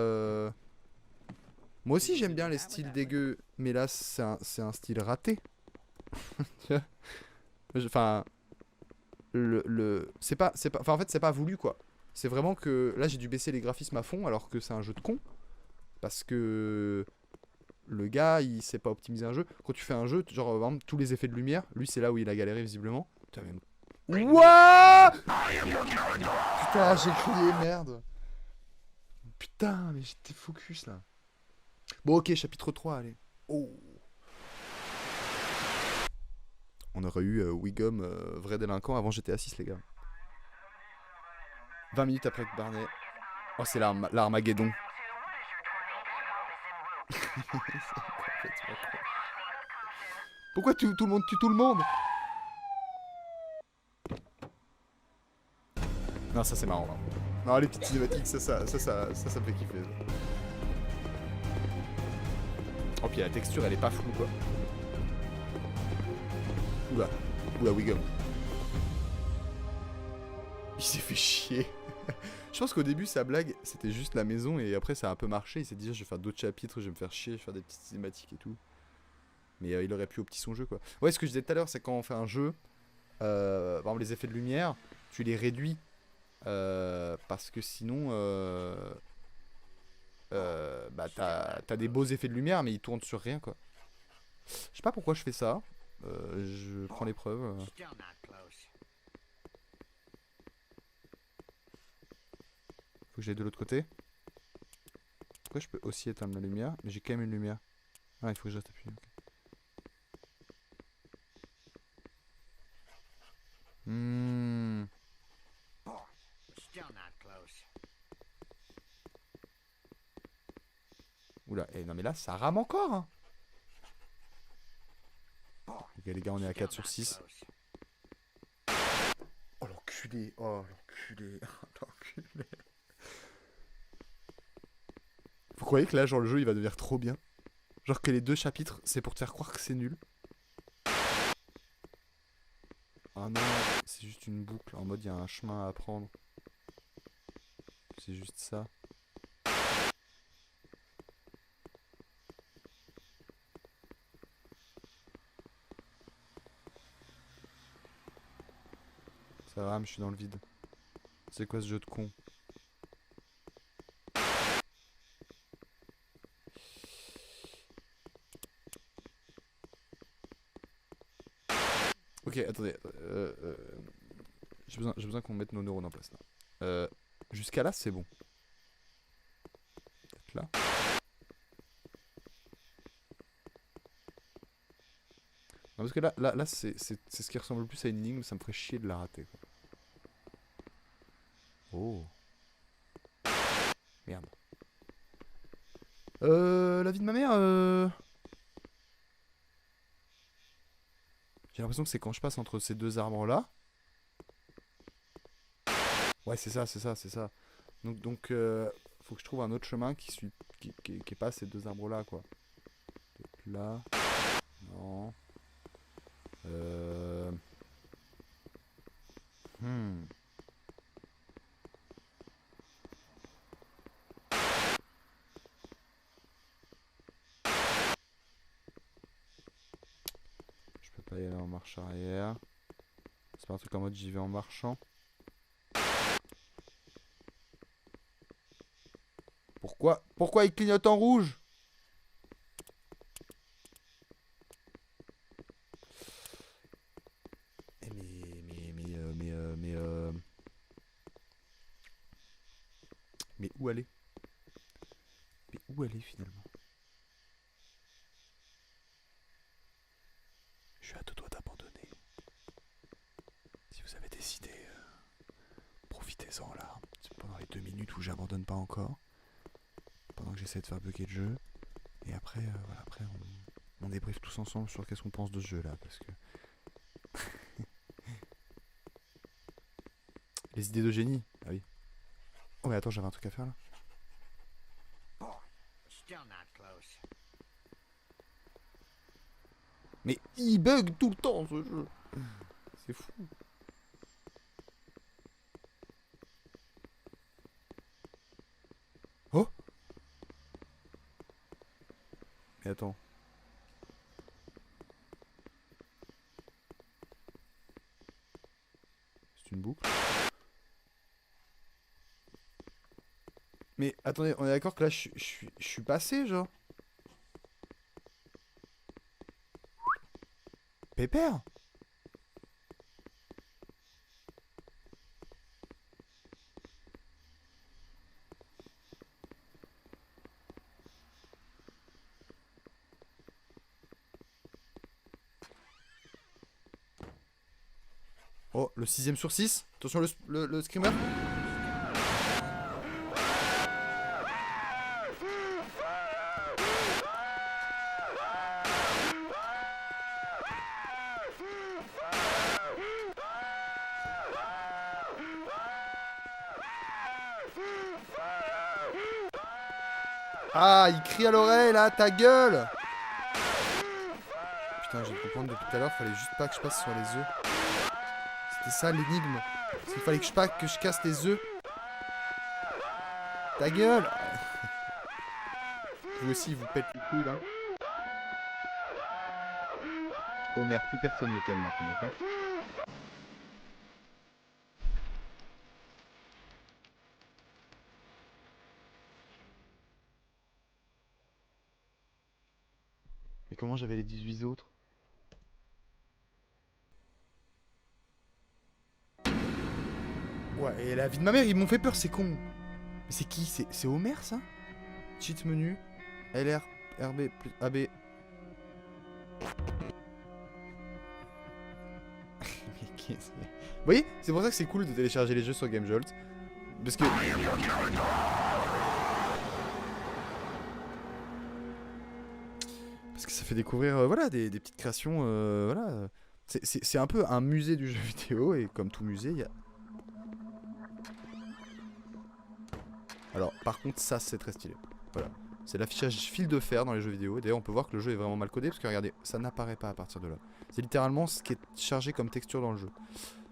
Moi aussi j'aime bien les styles dégueux. Mais là c'est un style raté. Tu vois. Enfin... C'est pas... Enfin en fait c'est pas voulu quoi. C'est vraiment que... Là j'ai dû baisser les graphismes à fond alors que c'est un jeu de con. Parce que... Le gars, il sait pas optimiser un jeu. Quand tu fais un jeu, genre, par exemple, tous les effets de lumière, lui, c'est là où il a galéré visiblement. Putain, mais... Wouah. Putain, j'ai crié, merde. Putain, mais j'étais focus là. Bon, ok, chapitre 3, allez. Oh. On aurait eu Wiggum, vrai délinquant, avant GTA 6, les gars. 20 minutes après Barney. Oh, c'est l'Armageddon. Pourquoi tout le monde tue tout le monde? Non, ça c'est marrant. Là. Non, les petites cinématiques, ça me fait kiffer. Oh, puis la texture, elle est pas floue, quoi. Oula, Wiggum. Il s'est fait chier. Je pense qu'au début, sa blague, c'était juste la maison, et après, ça a un peu marché. Il s'est dit, je vais faire d'autres chapitres, je vais me faire chier, je vais faire des petites cinématiques et tout. Mais il aurait pu opti son jeu, quoi. Ouais, ce que je disais tout à l'heure, c'est quand on fait un jeu, par exemple, les effets de lumière, tu les réduis. Parce que sinon, bah, t'as des beaux effets de lumière, mais ils tournent sur rien, quoi. Je sais pas pourquoi je fais ça. Je prends l'épreuve. Faut que j'aille de l'autre côté. Pourquoi je peux aussi éteindre la lumière? Mais j'ai quand même une lumière. Ah, il faut que je reste appuyé. Okay. Oula, non mais là ça rame encore hein. Ok les gars, on est à 4 sur 6. Oh l'enculé. Oh l'enculé. L'enculé. Vous croyez que là genre le jeu il va devenir trop bien? Genre que les 2 chapitres c'est pour te faire croire que c'est nul? Ah non, c'est juste une boucle, en mode il y a un chemin à apprendre. C'est juste ça. Ça rame, je suis dans le vide. C'est quoi ce jeu de con? Ok, attendez. J'ai besoin qu'on mette nos neurones en place là. Jusqu'à là, c'est bon. Peut-être là. Non, parce que là c'est ce qui ressemble le plus à une énigme, ça me ferait chier de la rater. Quoi. Oh. Merde. La vie de ma mère, J'ai l'impression que c'est quand je passe entre ces 2 arbres là. Ouais, c'est ça. Donc faut que je trouve un autre chemin qui est pas ces 2 arbres là quoi. Peut-être là. Non. Je peux pas y aller en marche arrière. C'est pas un truc en mode j'y vais en marchant. Pourquoi il clignote en rouge? Mais où aller? Mais où aller finalement? Je suis à 2 doigts d'abandonner. Si vous avez décidé, profitez-en là, pendant les 2 minutes où j'abandonne pas encore. Pendant que j'essaie de faire bugger le jeu. Et après, voilà, après on débriefe tous ensemble sur qu'est-ce qu'on pense de ce jeu là. Parce que... Les idées de génie. Ah oui. Oh mais attends, j'avais un truc à faire là. Mais il bug tout le temps ce jeu. C'est fou. Mais attends. C'est une boucle. Mais attendez, on est d'accord que là je suis passé, genre. Pépère. Oh, le 6ème sur 6. Attention le screamer. Ah, il crie à l'oreille là, ta gueule. Putain, j'ai pu comprendre depuis tout à l'heure, fallait juste pas que je passe sur les œufs. C'était ça l'énigme. Il fallait que je casse les œufs. Ta gueule. Vous aussi, vous pète les couilles là. Oh merde, plus personne ne t'aime maintenant, d'accord? Mais comment j'avais les 18 autres? Ouais, et la vie de ma mère, ils m'ont fait peur, c'est con. Mais c'est qui? C'est Homer, ça? Cheat menu. LR, RB, plus AB. Mais qu'est-ce que... Vous voyez? C'est pour ça que c'est cool de télécharger les jeux sur GameJolt. Parce que... Parce que ça fait découvrir, voilà, des petites créations, voilà. C'est un peu un musée du jeu vidéo, et comme tout musée, il y a... Alors, par contre, ça, c'est très stylé. Voilà. C'est l'affichage fil de fer dans les jeux vidéo. D'ailleurs, on peut voir que le jeu est vraiment mal codé, parce que regardez, ça n'apparaît pas à partir de là. C'est littéralement ce qui est chargé comme texture dans le jeu.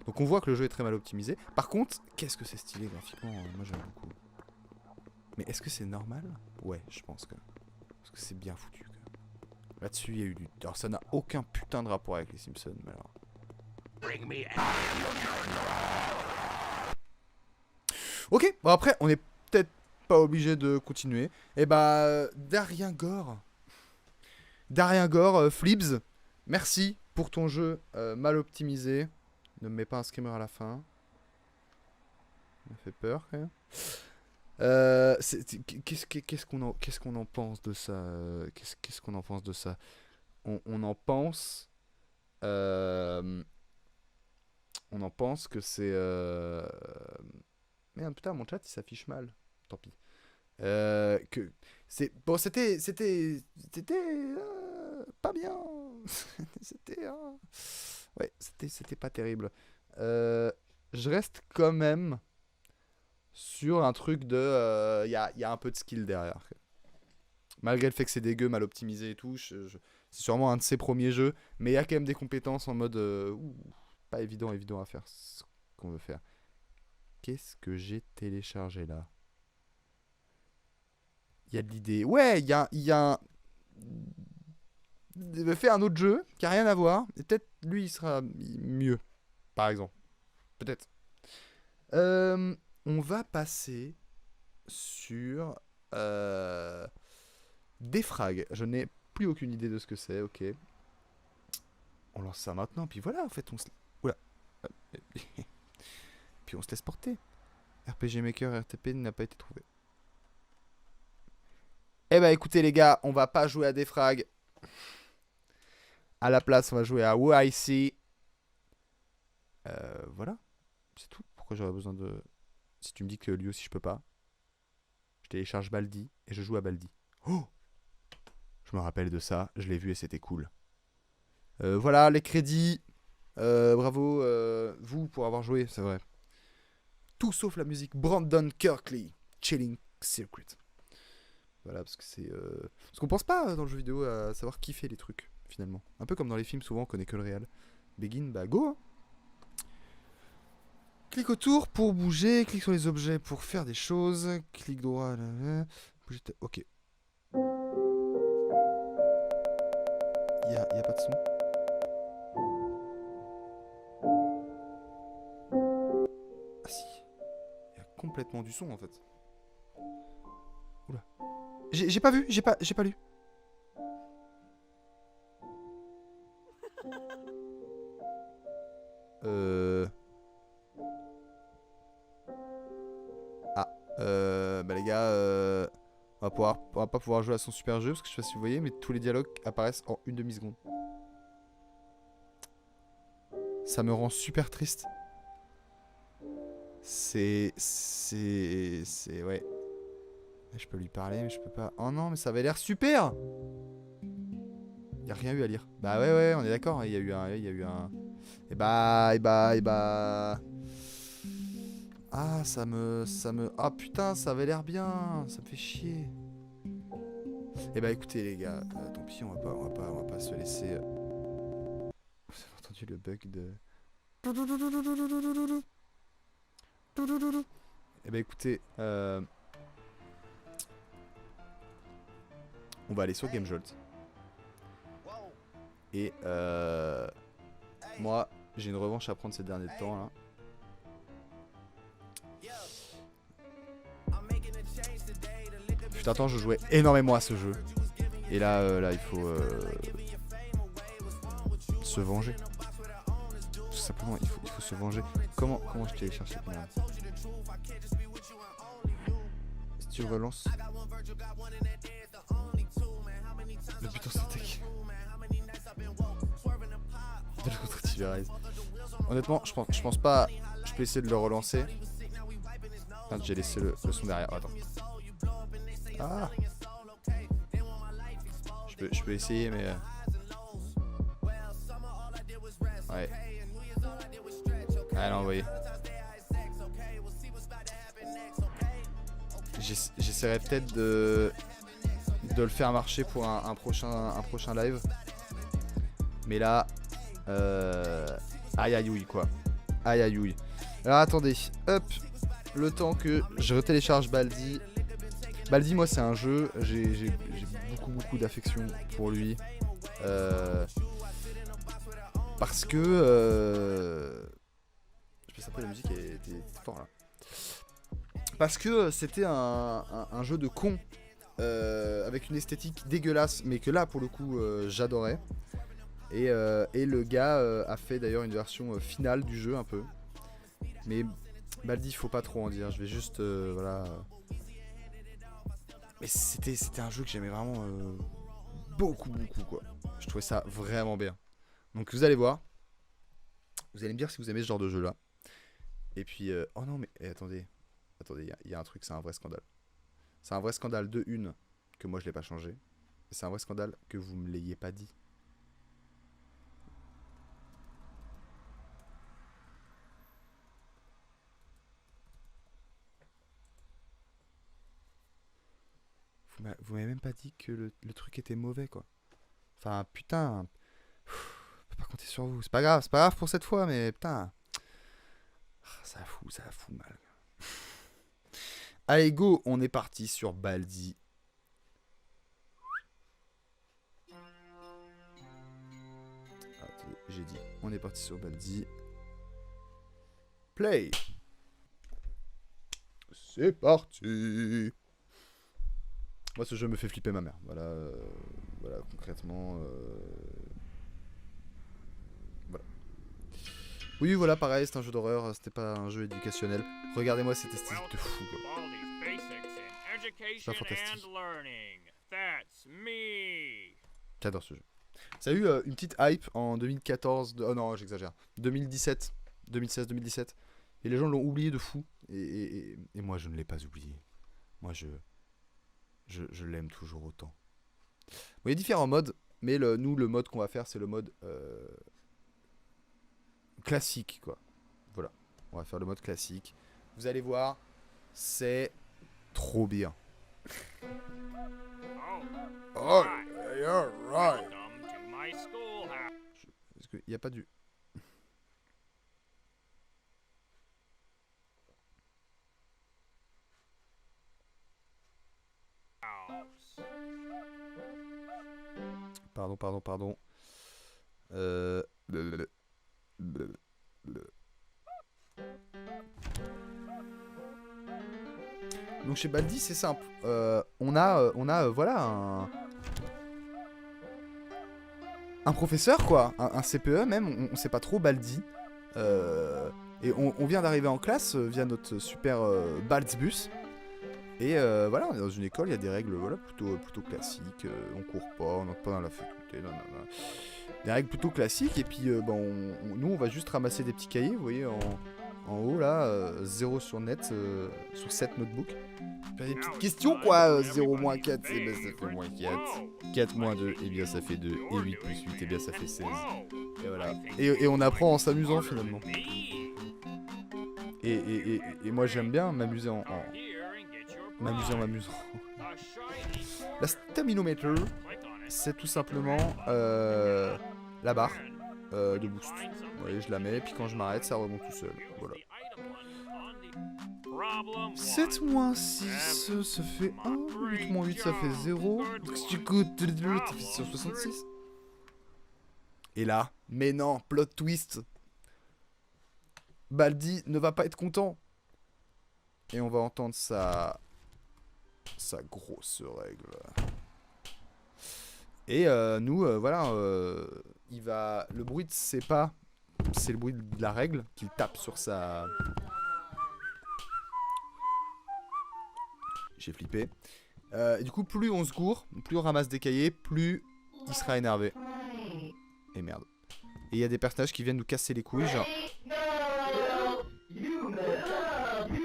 Donc on voit que le jeu est très mal optimisé. Par contre, qu'est-ce que c'est stylé graphiquement, moi j'aime beaucoup. Mais est-ce que c'est normal? Ouais, je pense que... Parce que c'est bien foutu. Là-dessus, il y a eu du... Alors ça n'a aucun putain de rapport avec les Simpsons, mais alors... Ok, bon après, on est peut-être pas obligé de continuer. Et bah, Darien Gore, Flibs, merci pour ton jeu mal optimisé. Ne me mets pas un screamer à la fin. Ça m'a fait peur quand même. Qu'est-ce qu'on en pense de ça? Qu'est-ce qu'on en pense de ça? On en pense... on en pense que c'est... Merde, putain, mon chat il s'affiche mal. Tant pis. Que c'est bon, c'était pas bien. C'était ouais, c'était pas terrible. Je reste quand même sur un truc de il y a un peu de skill derrière. Malgré le fait que c'est dégueu, mal optimisé et tout, c'est sûrement un de ses premiers jeux, mais il y a quand même des compétences en mode pas évident à faire ce qu'on veut faire. Qu'est-ce que j'ai téléchargé là? Il y a de l'idée. Ouais, il y a un... Il veut faire un autre jeu qui a rien à voir. Et peut-être lui, il sera mieux. Par exemple. Peut-être. On va passer sur... Défrag. Je n'ai plus aucune idée de ce que c'est. Ok. On lance ça maintenant. Puis voilà, en fait, on se... Oula. Puis on se laisse porter. RPG Maker RTP n'a pas été trouvé. Eh bah écoutez les gars, on va pas jouer à Défrag. À la place, on va jouer à WIC. Voilà. C'est tout. Pourquoi j'aurais besoin de... Si tu me dis que lui aussi je peux pas. Je télécharge Baldi et je joue à Baldi. Oh! Je me rappelle de ça. Je l'ai vu et c'était cool. Voilà les crédits. Bravo vous pour avoir joué, c'est vrai. Tout sauf la musique. Brandon Kirkley. Chilling Circuit. Voilà, parce que c'est... Parce qu'on pense pas dans le jeu vidéo à savoir qui fait les trucs, finalement. Un peu comme dans les films, souvent on connaît que le réel. Begin, bah go hein. Clique autour pour bouger, clique sur les objets pour faire des choses, clique droit, bouger ok. y a pas de son. Ah si. Il y a complètement du son en fait. Oula. J'ai pas vu, j'ai pas lu. Ah. Bah les gars, on va pas pouvoir jouer à son super jeu parce que je sais pas si vous voyez, mais tous les dialogues apparaissent en une demi-seconde. Ça me rend super triste. C'est... Ouais. Je peux lui parler, mais je peux pas... Oh non, mais ça avait l'air super. Y a rien eu à lire. Bah ouais, on est d'accord. Il y a eu un... Et bah... Ah, ça me... Ah putain, ça avait l'air bien. Ça me fait chier. Et bah écoutez les gars, tant pis, on va pas se laisser... Vous avez entendu le bug de... Et bah écoutez, on va aller sur GameJolt. Et moi, j'ai une revanche à prendre ces derniers temps là. Putain, attends, je jouais énormément à ce jeu. Et là, il faut se venger. Tout simplement, il faut se venger. Comment je télécharge cette merde? Si tu le relances. Le putain s'attaque. De l'autre Tiberize. Honnêtement, je pense pas. Je peux essayer de le relancer. Putain, j'ai laissé le son derrière. Oh, attends. Ah. Je peux essayer, mais. Ouais. Ah non, vous voyez. J'essaierai peut-être de le faire marcher pour un prochain live. Mais là, aïe aïe ouille quoi. Aïe aïe ouille. Alors attendez, hop, le temps que je retélécharge Baldi. Baldi, moi c'est un jeu, j'ai beaucoup d'affection pour lui. Parce que je sais pas, la musique était fort là. Parce que c'était un jeu de con avec une esthétique dégueulasse, mais que là pour le coup j'adorais. Et le gars a fait d'ailleurs une version finale du jeu un peu. Mais Baldi, faut pas trop en dire, je vais juste voilà. Mais c'était un jeu que j'aimais vraiment beaucoup quoi. Je trouvais ça vraiment bien. Donc vous allez voir. Vous allez me dire si vous aimez ce genre de jeu là. Et puis oh non mais attendez, il y a un truc, c'est un vrai scandale. C'est un vrai scandale de une que moi je l'ai pas changé. Et c'est un vrai scandale que vous me l'ayez pas dit. Vous m'avez même pas dit que le truc était mauvais quoi. Enfin putain, je peux pas compter sur vous. C'est pas grave pour cette fois, mais putain, ça fout mal. Allez go, on est parti sur Baldi. Attendez, j'ai dit, on est parti sur Baldi. Play. C'est parti. Moi ce jeu me fait flipper ma mère. Voilà, voilà concrètement. Voilà. Oui, voilà, pareil, c'est un jeu d'horreur, c'était pas un jeu éducationnel. Regardez-moi cette esthétique de fou, quoi. C'est fantastique. J'adore ce jeu. Ça a eu une petite hype en 2014. Oh non, j'exagère. 2017, 2016, 2017. Et les gens l'ont oublié de fou. Et moi, je ne l'ai pas oublié. Moi, je l'aime toujours autant. Bon, il y a différents modes, mais nous, le mode qu'on va faire, c'est le mode classique, quoi. Voilà, on va faire le mode classique. Vous allez voir, c'est trop bien. Oh, you're right. Est-ce qu'il n'y a pas du... Pardon. Donc chez Baldi, c'est simple. On a voilà, un professeur, quoi. Un CPE même, on sait pas trop, Baldi. Et on vient d'arriver en classe via notre super Balzbus. Et voilà, on est dans une école, il y a des règles voilà, plutôt classiques. On court pas, on n'entre pas dans la faculté. Des règles plutôt classiques. Et puis nous, on va juste ramasser des petits cahiers, vous voyez, en haut là, 0 sur net, sur 7 notebooks. Faire des petites questions quoi, 0 moins 4, eh ben, ça fait moins 4. 4 moins 2, eh bien ça fait 2. Et 8 plus 8, eh bien ça fait 16. Et voilà. Et on apprend en s'amusant finalement. Et moi j'aime bien m'amuser m'amusant. La staminometer, c'est tout simplement la barre de boost. Vous voyez, je la mets, puis quand je m'arrête, ça remonte tout seul. Voilà. 7 moins 6, ça fait 1. 8 moins 8, ça fait 0. Ça fait 166. Et là, mais non, plot twist. Baldi ne va pas être content. Et on va entendre sa grosse règle. Et nous, voilà, le bruit de ses pas, c'est le bruit de la règle qu'il tape sur sa... J'ai flippé. Et du coup, plus on se gourre, plus on ramasse des cahiers, plus il sera énervé. Et merde. Et il y a des personnages qui viennent nous casser les couilles, genre...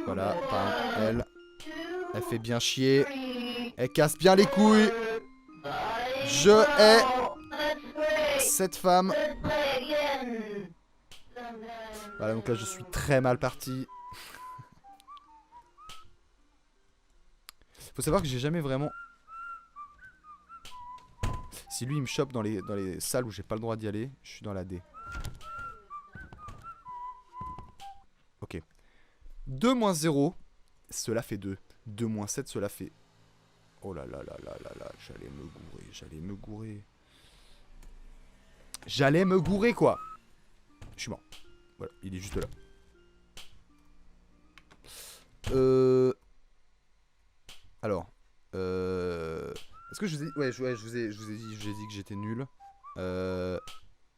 Voilà, par exemple, elle fait bien chier. Elle casse bien les couilles. Je hais cette femme. Voilà, donc là, je suis très mal parti. Faut savoir que j'ai jamais vraiment... Si lui, il me chope dans les salles où j'ai pas le droit d'y aller, je suis dans la D. Ok. 2 moins 0, cela fait 2. 2 moins 7, cela fait... Oh là là là là là là, j'allais me gourer, quoi. Je suis mort. Voilà, il est juste là. Alors, est-ce que je vous ai... Ouais, je vous ai dit que j'étais nul.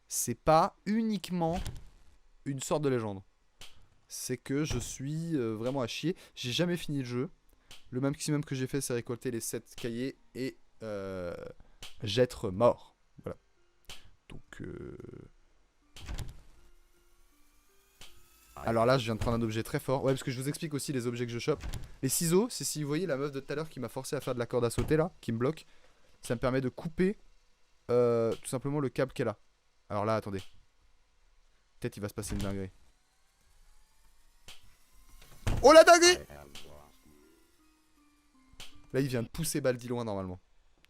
C'est pas uniquement une sorte de légende. C'est que je suis vraiment à chier. J'ai jamais fini le jeu. Le maximum que j'ai fait, c'est récolter les 7 cahiers et j'être mort. Voilà. Donc... Alors là, je viens de prendre un objet très fort. Ouais, parce que je vous explique aussi les objets que je chope. Les ciseaux, c'est si vous voyez la meuf de tout à l'heure qui m'a forcé à faire de la corde à sauter là, qui me bloque. Ça me permet de couper tout simplement le câble qu'elle a. Alors là, attendez. Peut-être il va se passer une dinguerie. Oh la dinguerie! Là, il vient de pousser Baldi loin normalement.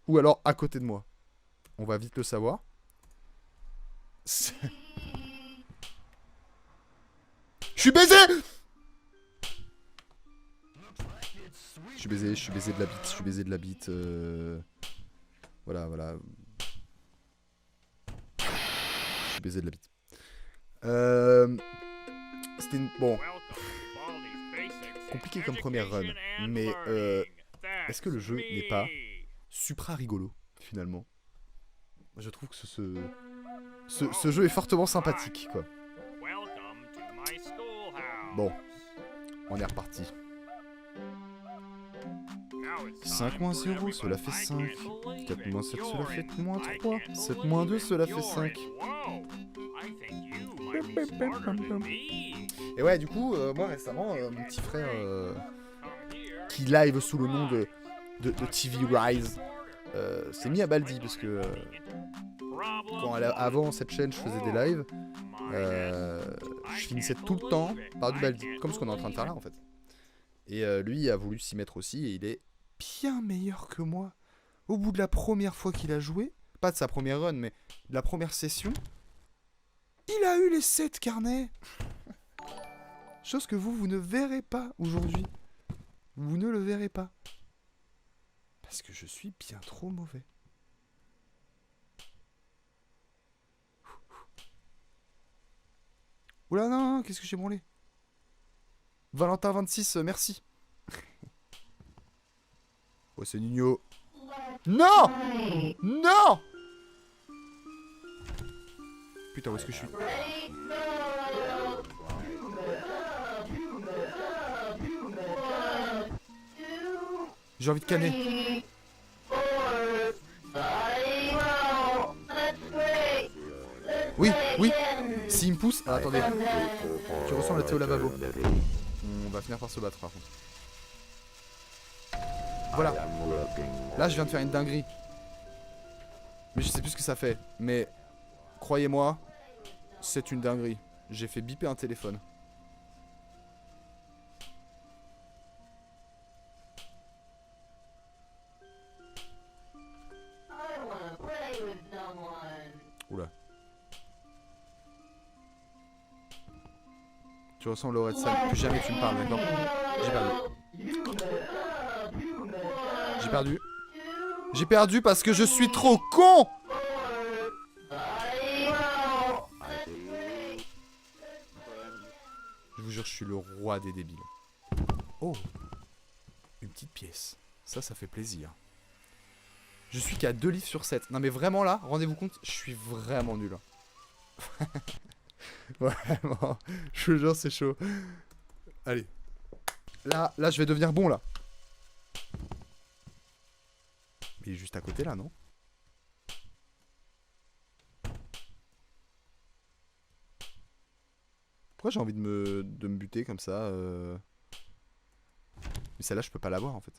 Ou alors à côté de moi. On va vite le savoir. Je suis baisé! Je suis baisé de la bite, Voilà, voilà. Je suis baisé de la bite. C'était une... Bon. Compliqué comme première run. Mais est-ce que le jeu n'est pas supra rigolo, finalement? Je trouve que ce jeu est fortement sympathique, quoi. Bon, on est reparti. 5 moins 0, cela fait 5. 4 moins 7, cela fait moins 3. 7 moins 2, cela fait 5. Et ouais, du coup, moi récemment, mon petit frère qui live sous le nom de TV Rise s'est mis à Baldi parce que avant cette chaîne, je faisais des lives. Je finissais tout le temps par du Baldi, comme ce qu'on est en train de faire là en fait. Et lui a voulu s'y mettre aussi et il est bien meilleur que moi. Au bout de la première fois qu'il a joué, pas de sa première run, mais de la première session, il a eu les 7 carnets. Chose que vous ne verrez pas aujourd'hui. Vous ne le verrez pas. Parce que je suis bien trop mauvais. Oula, non, qu'est-ce que j'ai branlé? Valentin 26, merci. Oh, c'est Nino. Non! Non! Putain, où est-ce que je suis? J'ai envie de canner. Oui, oui. S'il me pousse... Ah, attendez. Tu ressens la thé au lavabo. On va finir par se battre, par contre. Voilà. Là, je viens de faire une dinguerie. Mais je sais plus ce que ça fait. Mais, croyez-moi, c'est une dinguerie. J'ai fait biper un téléphone. Oula. Tu ressens l'aura de salle. Plus jamais tu me parles, d'accord? J'ai perdu. J'ai perdu. J'ai perdu parce que je suis trop con! Je vous jure, je suis le roi des débiles. Oh! Une petite pièce. Ça fait plaisir. Je suis qu'à 2 livres sur 7. Non mais vraiment là, rendez-vous compte, je suis vraiment nul. Vraiment, je vous jure, c'est chaud. Allez. Là, je vais devenir bon là. Mais il est juste à côté là, non? Pourquoi j'ai envie de me buter comme ça Mais celle-là, je peux pas l'avoir en fait.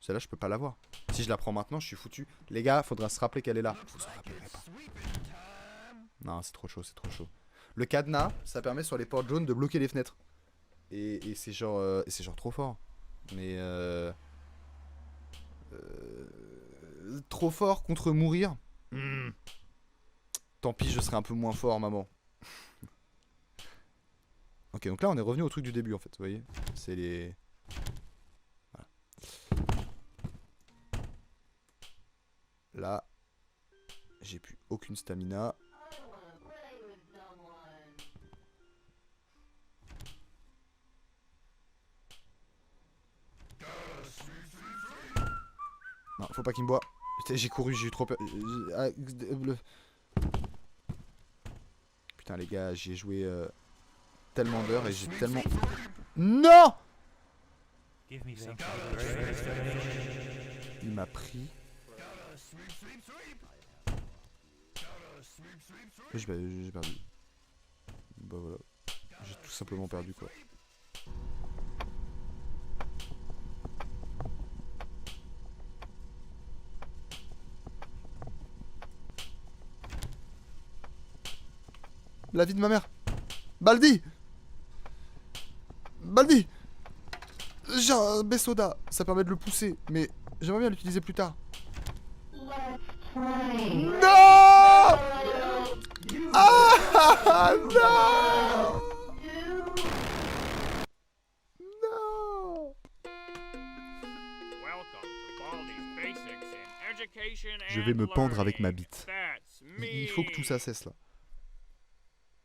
Celle-là, je peux pas l'avoir. Si je la prends maintenant, je suis foutu. Les gars, faudra se rappeler qu'elle est là. Vous en rappellerez pas. Non, c'est trop chaud, c'est trop chaud. Le cadenas, ça permet sur les portes jaunes de bloquer les fenêtres. Et c'est genre trop fort. Mais trop fort contre mourir. Tant pis, je serai un peu moins fort, maman. Ok, donc là, on est revenu au truc du début, en fait. Vous voyez, c'est les... Voilà. Là, j'ai plus aucune stamina. Non, faut pas qu'il me boit. J'ai couru, j'ai eu trop peur. Putain, les gars, j'ai joué tellement d'heures et j'ai tellement... Non! Il m'a pris. J'ai perdu. Bah voilà. J'ai tout simplement perdu quoi. La vie de ma mère. Baldi! Baldi! J'ai un Bessoda. Ça permet de le pousser. Mais j'aimerais bien l'utiliser plus tard. Non! Ah! Non! Non! Je vais me pendre avec ma bite. Il faut que tout ça cesse là.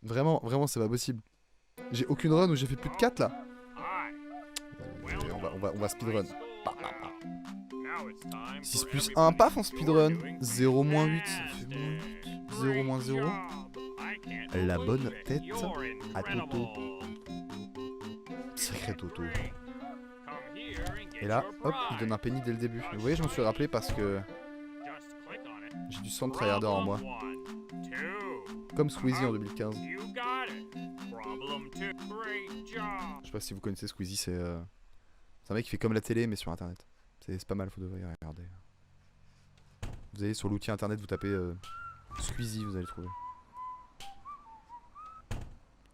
Vraiment, vraiment, c'est pas possible. J'ai aucune run où j'ai fait plus de 4 là. On va speedrun. 6 plus 1, paf, on speedrun. 0 moins 8, ça fait moins 8. 0 moins 0. La bonne tête à Toto. Sacré Toto. Et là, hop, il donne un penny dès le début. Vous voyez, je me suis rappelé parce que j'ai du sang de tryharder en moi. Comme Squeezie en 2015. Je sais pas si vous connaissez Squeezie, c'est un mec qui fait comme la télé mais sur internet. C'est pas mal, faut devrait regarder. Vous allez sur l'outil internet, vous tapez Squeezie, vous allez trouver.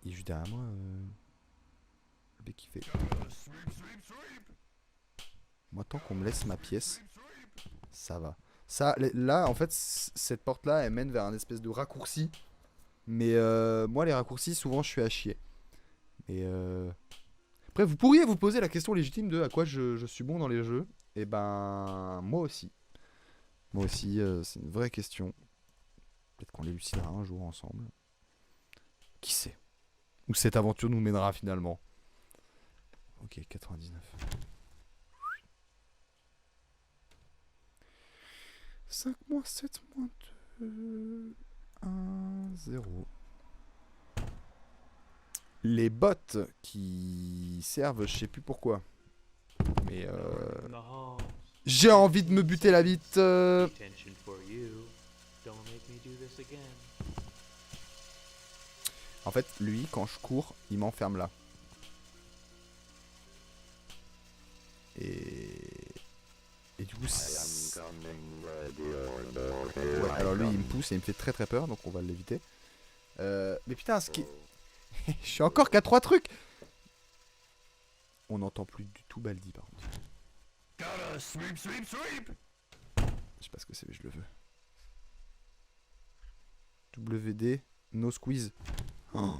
Il est juste derrière moi. Le mec qui fait. Moi, tant qu'on me laisse ma pièce, ça va. Ça, là, en fait, cette porte-là, elle mène vers un espèce de raccourci. Mais moi, les raccourcis, souvent, je suis à chier. Et après, vous pourriez vous poser la question légitime de à quoi je suis bon dans les jeux. Et ben, moi aussi. Moi aussi, c'est une vraie question. Peut-être qu'on l'élucidera un jour ensemble. Qui sait? où cette aventure nous mènera finalement. Ok, 99. 5 moins 7 moins 2... 1, 0. Les bots qui servent, je sais plus pourquoi. Mais j'ai envie de me buter la bite. En fait, lui, quand je cours, il m'enferme là. Et du coup, ouais, alors lui, il me pousse et il me fait très très peur, donc on va l'éviter. Mais putain, ce qui... je suis encore qu'à 3 trucs. On n'entend plus du tout Baldi par contre. Je sais pas ce que c'est mais je le veux. WD no squeeze. Oh.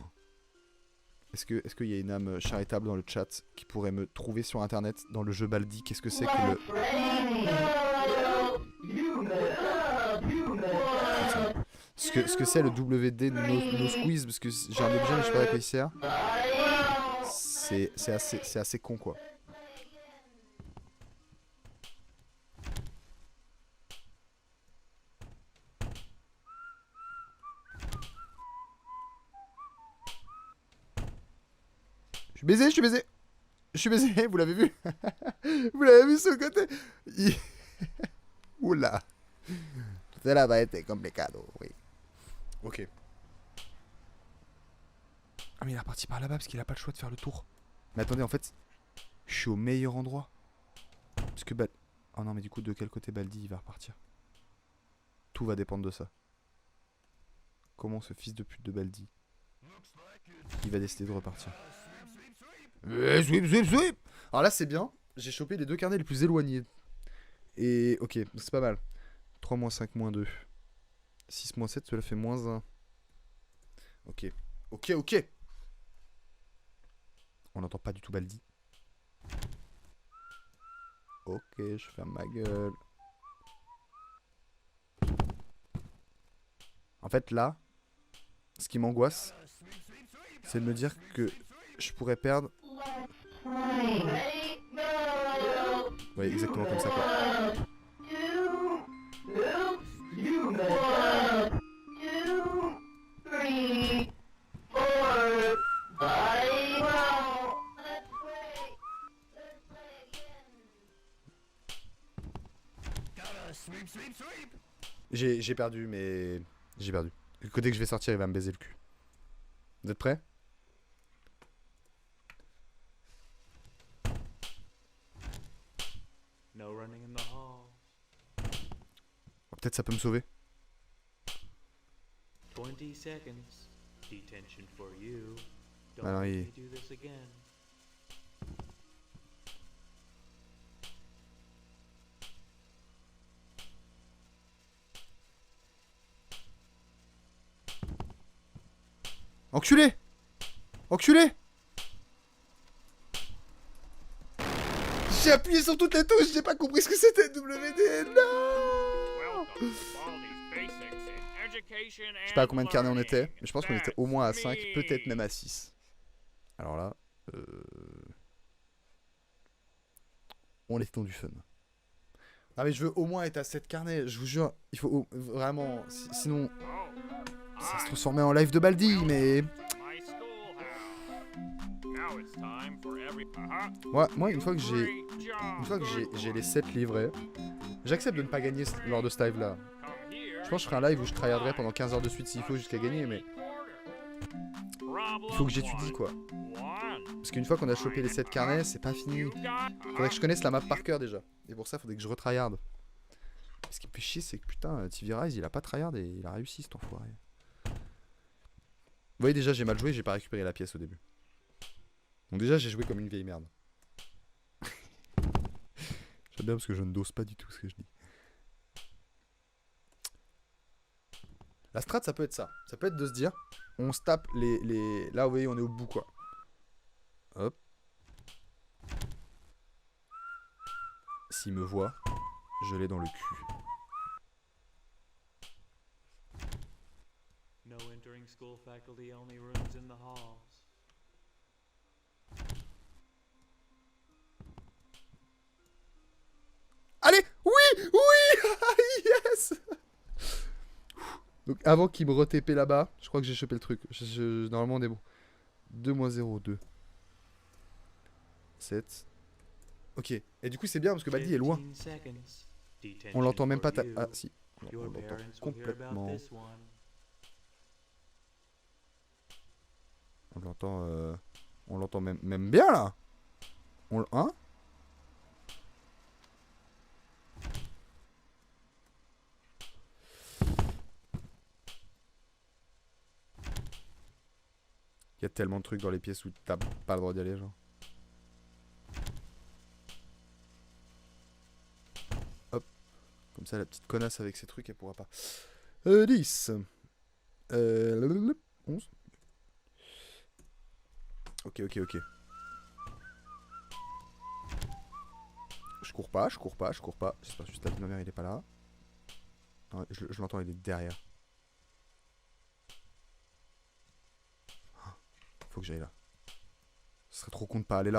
Est-ce qu'il y a une âme charitable dans le chat qui pourrait me trouver sur internet dans le jeu Baldi? Qu'est-ce que c'est que le... Ce que c'est le WD no squeeze, parce que j'ai un objet mais je sais pas à quoi il sert. C'est assez con quoi. Je suis baisé, je suis baisé. Je suis baisé, vous l'avez vu? Vous l'avez vu ce côté? Oula. Cela va être complicado, oui. Ok. Ah mais il est reparti par là-bas parce qu'il a pas le choix de faire le tour. Mais attendez, en fait, je suis au meilleur endroit. Parce que oh non mais du coup de quel côté Baldi il va repartir? Tout va dépendre de ça. Comment ce fils de pute de Baldi il va décider de repartir? Sweep, sweep, sweep. Alors là c'est bien, j'ai chopé les deux carnets les plus éloignés. Et ok, c'est pas mal. 3 moins 5 moins 2. 6 moins 7, cela fait moins 1. Ok. Ok, ok. On n'entend pas du tout Baldi. Ok, je ferme ma gueule. En fait là, ce qui m'angoisse, c'est de me dire que je pourrais perdre. Ouais, exactement comme ça quoi. J'ai perdu, mais... J'ai perdu. Le côté que je vais sortir, il va me baiser le cul. Vous êtes prêts? Peut-être ça peut me sauver. 20 seconds. Detention for you. Don't Alors, make me do this again. Enculé! Enculé! J'ai appuyé sur toutes les touches, j'ai pas compris ce que c'était WD. Non! Je sais pas à combien de carnets on était, mais je pense qu'on était au moins à 5, peut-être même à 6. Alors là, on est dans du fun. Ah mais je veux au moins être à 7 carnets, je vous jure, il faut vraiment, sinon ça se transformait en live de Baldi, mais... Moi une fois que j'ai les 7 livrés, j'accepte de ne pas gagner lors de ce live là. Je pense que je ferai un live où je tryharderai pendant 15 heures de suite s'il faut jusqu'à gagner, mais... Il faut que j'étudie quoi. Parce qu'une fois qu'on a chopé les 7 carnets, c'est pas fini. Faudrait que je connaisse la map par cœur déjà. Et pour ça, faudrait que je retryharde. Ce qui me fait chier, c'est que putain, TV Rise, il a pas tryhard et il a réussi cet enfoiré. Vous voyez déjà, j'ai mal joué, j'ai pas récupéré la pièce au début. Donc déjà, j'ai joué comme une vieille merde. J'aime bien parce que je ne dose pas du tout ce que je dis. La strat, ça peut être ça. Ça peut être de se dire, on se tape les... Là, vous voyez, on est au bout, quoi. Hop. S'il me voit, je l'ai dans le cul. No entering school faculty, only rooms in the halls. Donc avant qu'il me re-TP là-bas, je crois que j'ai chopé le truc. Normalement on est bon. 2 - 0, 2. 7. Ok. Et du coup c'est bien parce que Baldi est loin. 15 seconds. On l'entend même pas. Detention for Ah you. si. On Your l'entend parents will hear complètement. about this one. On l'entend même bien là. Hein? Il y a tellement de trucs dans les pièces où t'as pas le droit d'y aller, genre. Hop. Comme ça, la petite connasse avec ses trucs, elle pourra pas. 10. 11. Ok. Je cours pas. J'espère juste que ma mère il est pas là. Non, je l'entends, il est derrière. Faut que j'aille là. Ce serait trop con de pas aller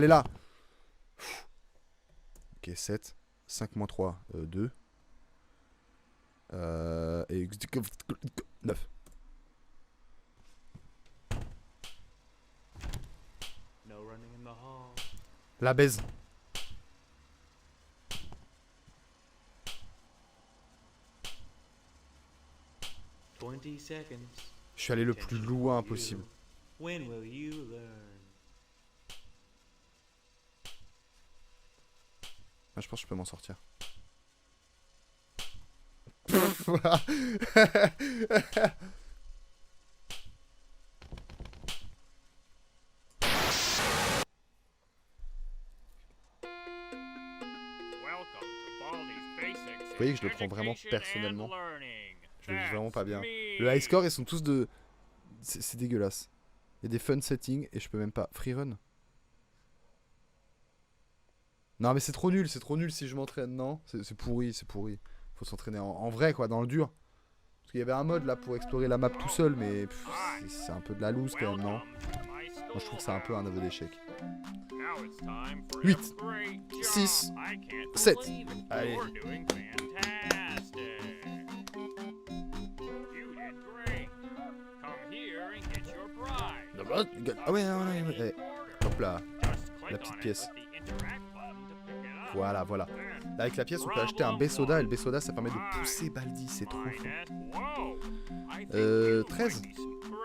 là. Ok, 7. 5 - 3, 2. Et 9. No running in the hall. La baise. Seconds. Je suis allé le plus loin possible. When will you learn? Ah, je pense que je peux m'en sortir. Vous voyez que je le prends vraiment personnellement. Je le vis vraiment pas bien. Le high score, ils sont tous de... C'est dégueulasse. Il y a des fun settings et je peux même pas... Free run. Non mais c'est trop nul si je m'entraîne, non. C'est pourri. Faut s'entraîner en vrai quoi, dans le dur. Parce qu'il y avait un mode là pour explorer la map tout seul, mais c'est un peu de la loose quand même, non? Moi je trouve que c'est un peu un aveu d'échec. 8, 6, 7. Allez. Ah ouais. Hop là, la petite pièce. Voilà. Là, avec la pièce, on peut acheter un B-Soda, et le B-Soda, ça permet de pousser Baldi, c'est trop fort. 13.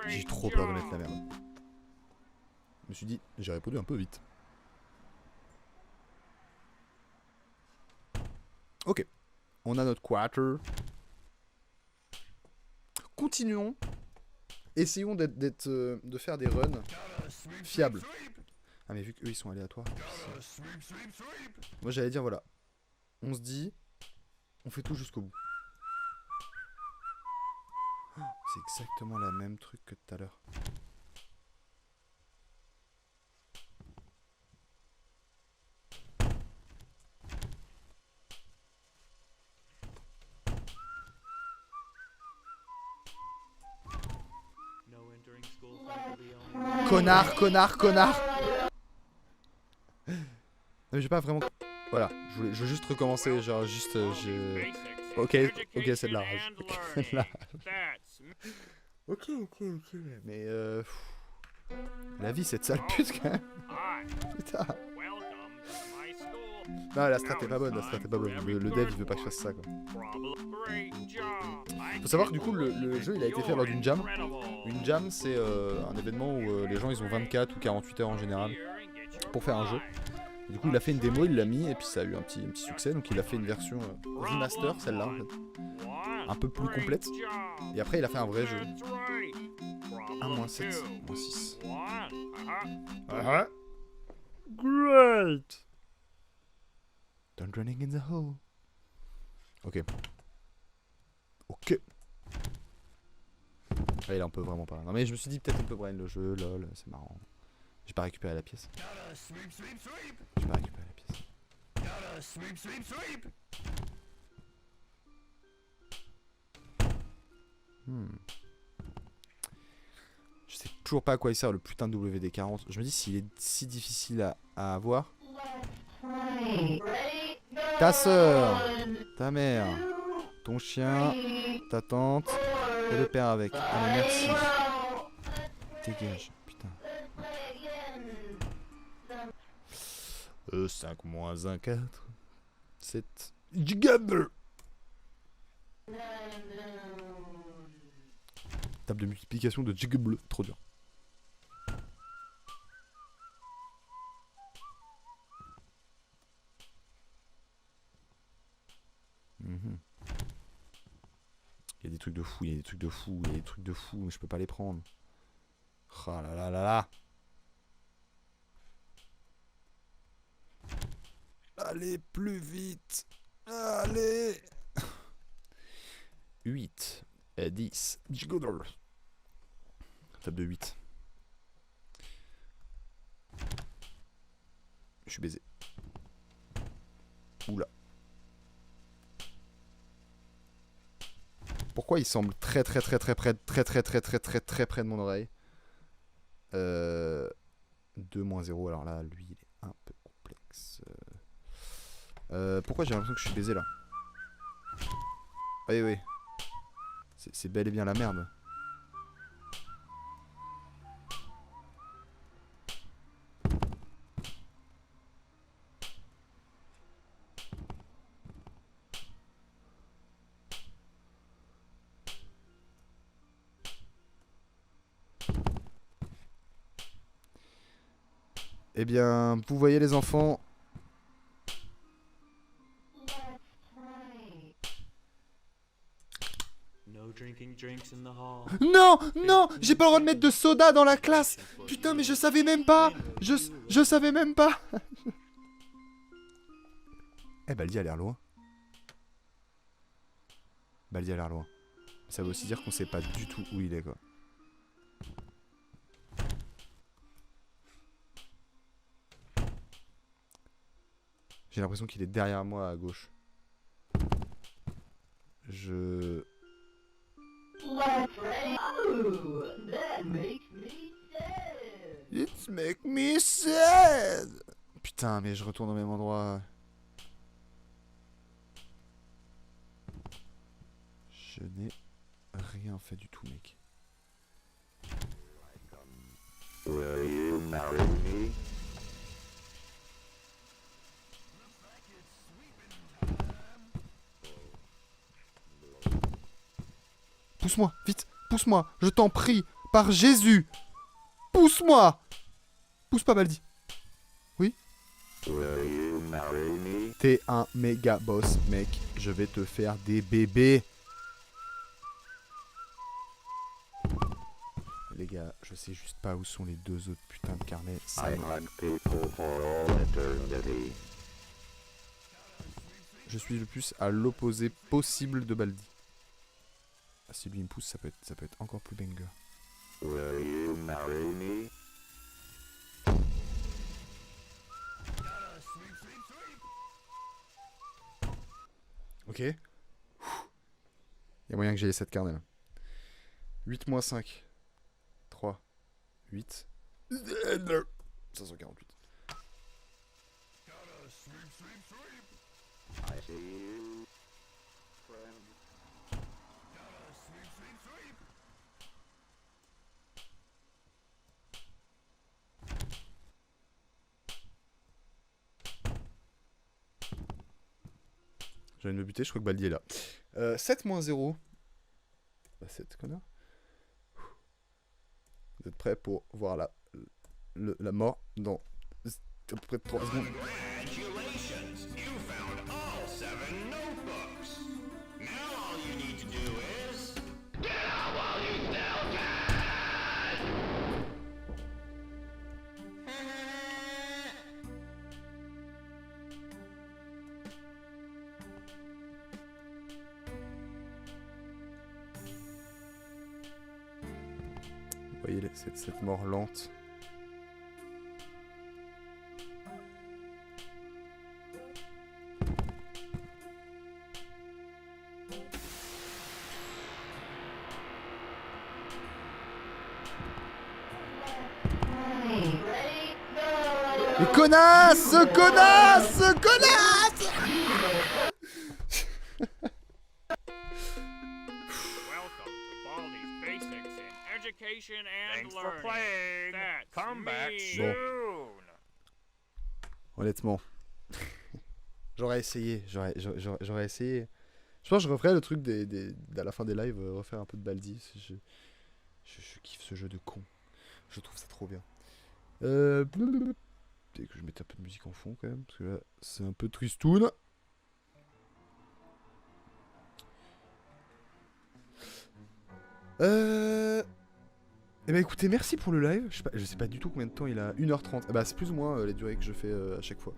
J'ai trop peur de mettre la merde. Je me suis dit, j'ai répondu un peu vite. Ok. On a notre quarter. Continuons. Essayons de faire des runs fiables. Ah mais vu qu'eux ils sont aléatoires. Moi j'allais dire voilà. On se dit. On fait tout jusqu'au bout. Oh, c'est exactement la même truc que tout à l'heure. Connard. Non mais j'ai pas vraiment... Voilà, je veux juste recommencer, genre juste... Ok, c'est de la rage. Ok. Mais la vie c'est de sale pute quand même. Putain. Non, la strat est pas bonne, Le dev il veut pas que je fasse ça quoi. Faut savoir que du coup le jeu il a été fait lors d'une jam. Une jam c'est un événement où les gens ils ont 24 ou 48 heures en général pour faire un jeu. Et du coup il a fait une démo, il l'a mis et puis ça a eu un petit succès. Donc il a fait une version remaster, celle-là en fait. Un peu plus complète. Et après il a fait un vrai jeu. 1 - 7, - 6. Great. Don't running in the hole. Ok. Ah, là on peut vraiment pas. Non mais je me suis dit peut-être on peut brain le jeu, lol, c'est marrant. J'ai pas récupéré la pièce. Je sais toujours pas à quoi il sert le putain de WD-40. Je me dis s'il est si difficile à avoir. Ta sœur, ta mère. ton chien, ta tante et le père avec. Allez, merci. Dégage, putain. 5 moins 1, 4. 7. Gigable. Table de multiplication de Gigable, trop dur. Il y a des trucs de fou, il y a des trucs de fou, il y a des trucs de fou, mais je peux pas les prendre. Ah là là là là. Allez, plus vite. Allez. 8, 10, Giggle. Table de 8. Je suis baisé. Oula. Pourquoi il semble très près, très près de mon oreille 2 moins 0, alors là, lui, il est un peu complexe. Pourquoi j'ai l'impression que je suis baisé là? Oui, oui. C'est bel et bien la merde. Eh bien, vous voyez les enfants. Non, non, j'ai pas le droit de mettre de soda dans la classe. Putain, mais je savais même pas. Je savais même pas. Eh, Baldi a l'air loin. Baldi a l'air loin. Ça veut aussi dire qu'on sait pas du tout où il est, quoi. J'ai l'impression qu'il est derrière moi à gauche. Je... It make me sad. Putain, mais je retourne au même endroit. Je n'ai rien fait du tout, mec. Will you marry me? Pousse-moi, vite, pousse-moi, je t'en prie, par Jésus. Pousse-moi. Pousse pas, Baldi. Oui? T'es un méga boss, mec. Je vais te faire des bébés. Les gars, je sais juste pas où sont les deux autres putains de carnets. Je suis le plus à l'opposé possible de Baldi. Ah, si lui il me pousse, ça peut être encore plus banger. Will you marry me? Ok. Il y a moyen que j'aille 7 carnets là. 8 moins 5. 3. 8. 548. Je viens de me buter, je crois que Baldi est là. 7 moins 0. Bah 7, connard. Vous êtes prêts pour voir la mort dans à peu près 3 secondes. Vous voyez cette mort lente. Mais connasse! Connasse! Connasse! education and Thanks for learning. playing. That's Come back me. soon. Honnêtement. J'aurais essayé. J'aurais essayé. Je pense que je referais le truc à la fin des lives, refaire un peu de Baldi. Je kiffe ce jeu de con. Je trouve ça trop bien. Peut-être que je mette un peu de musique en fond quand même, parce que là, c'est un peu tristoun. Eh ben écoutez, merci pour le live. Je sais pas du tout combien de temps il a. 1h30. Bah c'est plus ou moins les durées que je fais à chaque fois.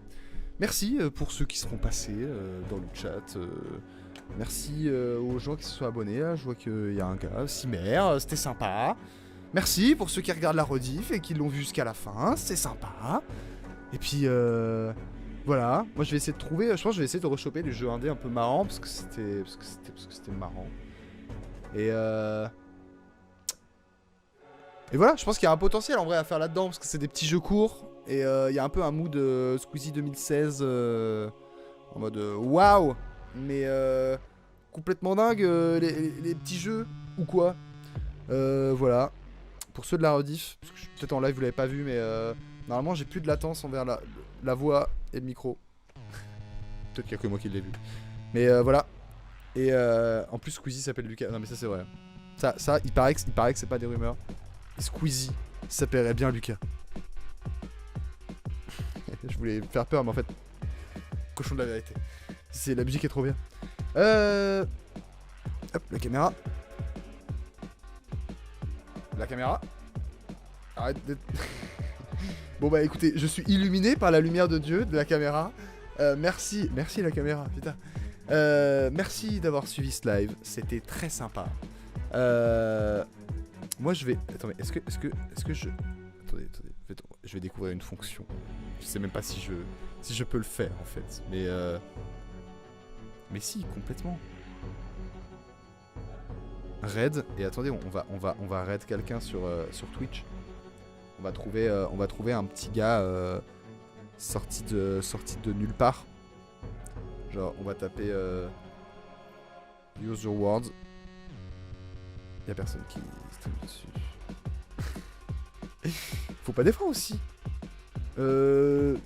Merci pour ceux qui seront passés dans le chat. Merci aux gens qui se sont abonnés. Là. Je vois qu'il y a un gars, Simer, c'était sympa. Merci pour ceux qui regardent la rediff et qui l'ont vu jusqu'à la fin, c'est sympa. Et puis voilà, moi je vais essayer de trouver, je pense que je vais essayer de rechoper des jeux indés un peu marrants parce que c'était marrant. Et voilà, je pense qu'il y a un potentiel en vrai à faire là-dedans parce que c'est des petits jeux courts et il y a un peu un mood Squeezie 2016 en mode waouh, mais complètement dingue les petits jeux ou quoi. Voilà. Pour ceux de la rediff, parce que peut-être en live vous l'avez pas vu, mais normalement j'ai plus de latence envers la voix et le micro. Peut-être qu'il y a que moi qui l'ai vu. Mais voilà. Et en plus Squeezie s'appelle Lucas. Non mais ça c'est vrai. Ça il paraît que c'est pas des rumeurs. Et Squeezie s'appellerait bien Lucas. Je voulais faire peur mais en fait cochon de la vérité. La musique est trop bien. Hop, la caméra. La caméra. Arrête d'être... Bon bah écoutez, je suis illuminé par la lumière de Dieu, de la caméra. Merci la caméra, putain. Merci d'avoir suivi ce live, c'était très sympa. Moi je vais... Attendez, est-ce que je... Attendez, je vais découvrir une fonction. Je sais même pas si je peux le faire en fait. Mais si, complètement. Raid, et attendez, on va raid quelqu'un sur Twitch. On va trouver un petit gars sorti de nulle part. Genre on va taper use your words. Y'a personne qui stream dessus. Faut pas défendre aussi. Jeu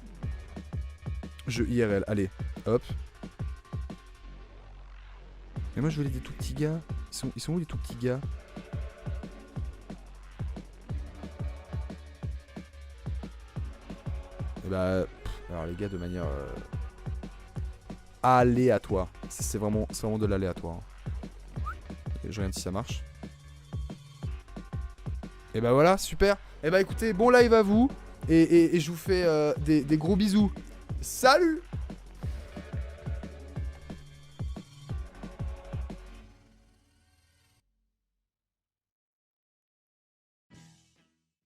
IRL, allez, hop. Mais moi je voulais des tout petits gars. Ils sont où les tout petits gars? Et bah, alors les gars de manière aléatoire. C'est vraiment de l'aléatoire. Et je regarde si ça marche. Et bah voilà, super. Et bah écoutez, bon live à vous. Et je vous fais des gros bisous. Salut!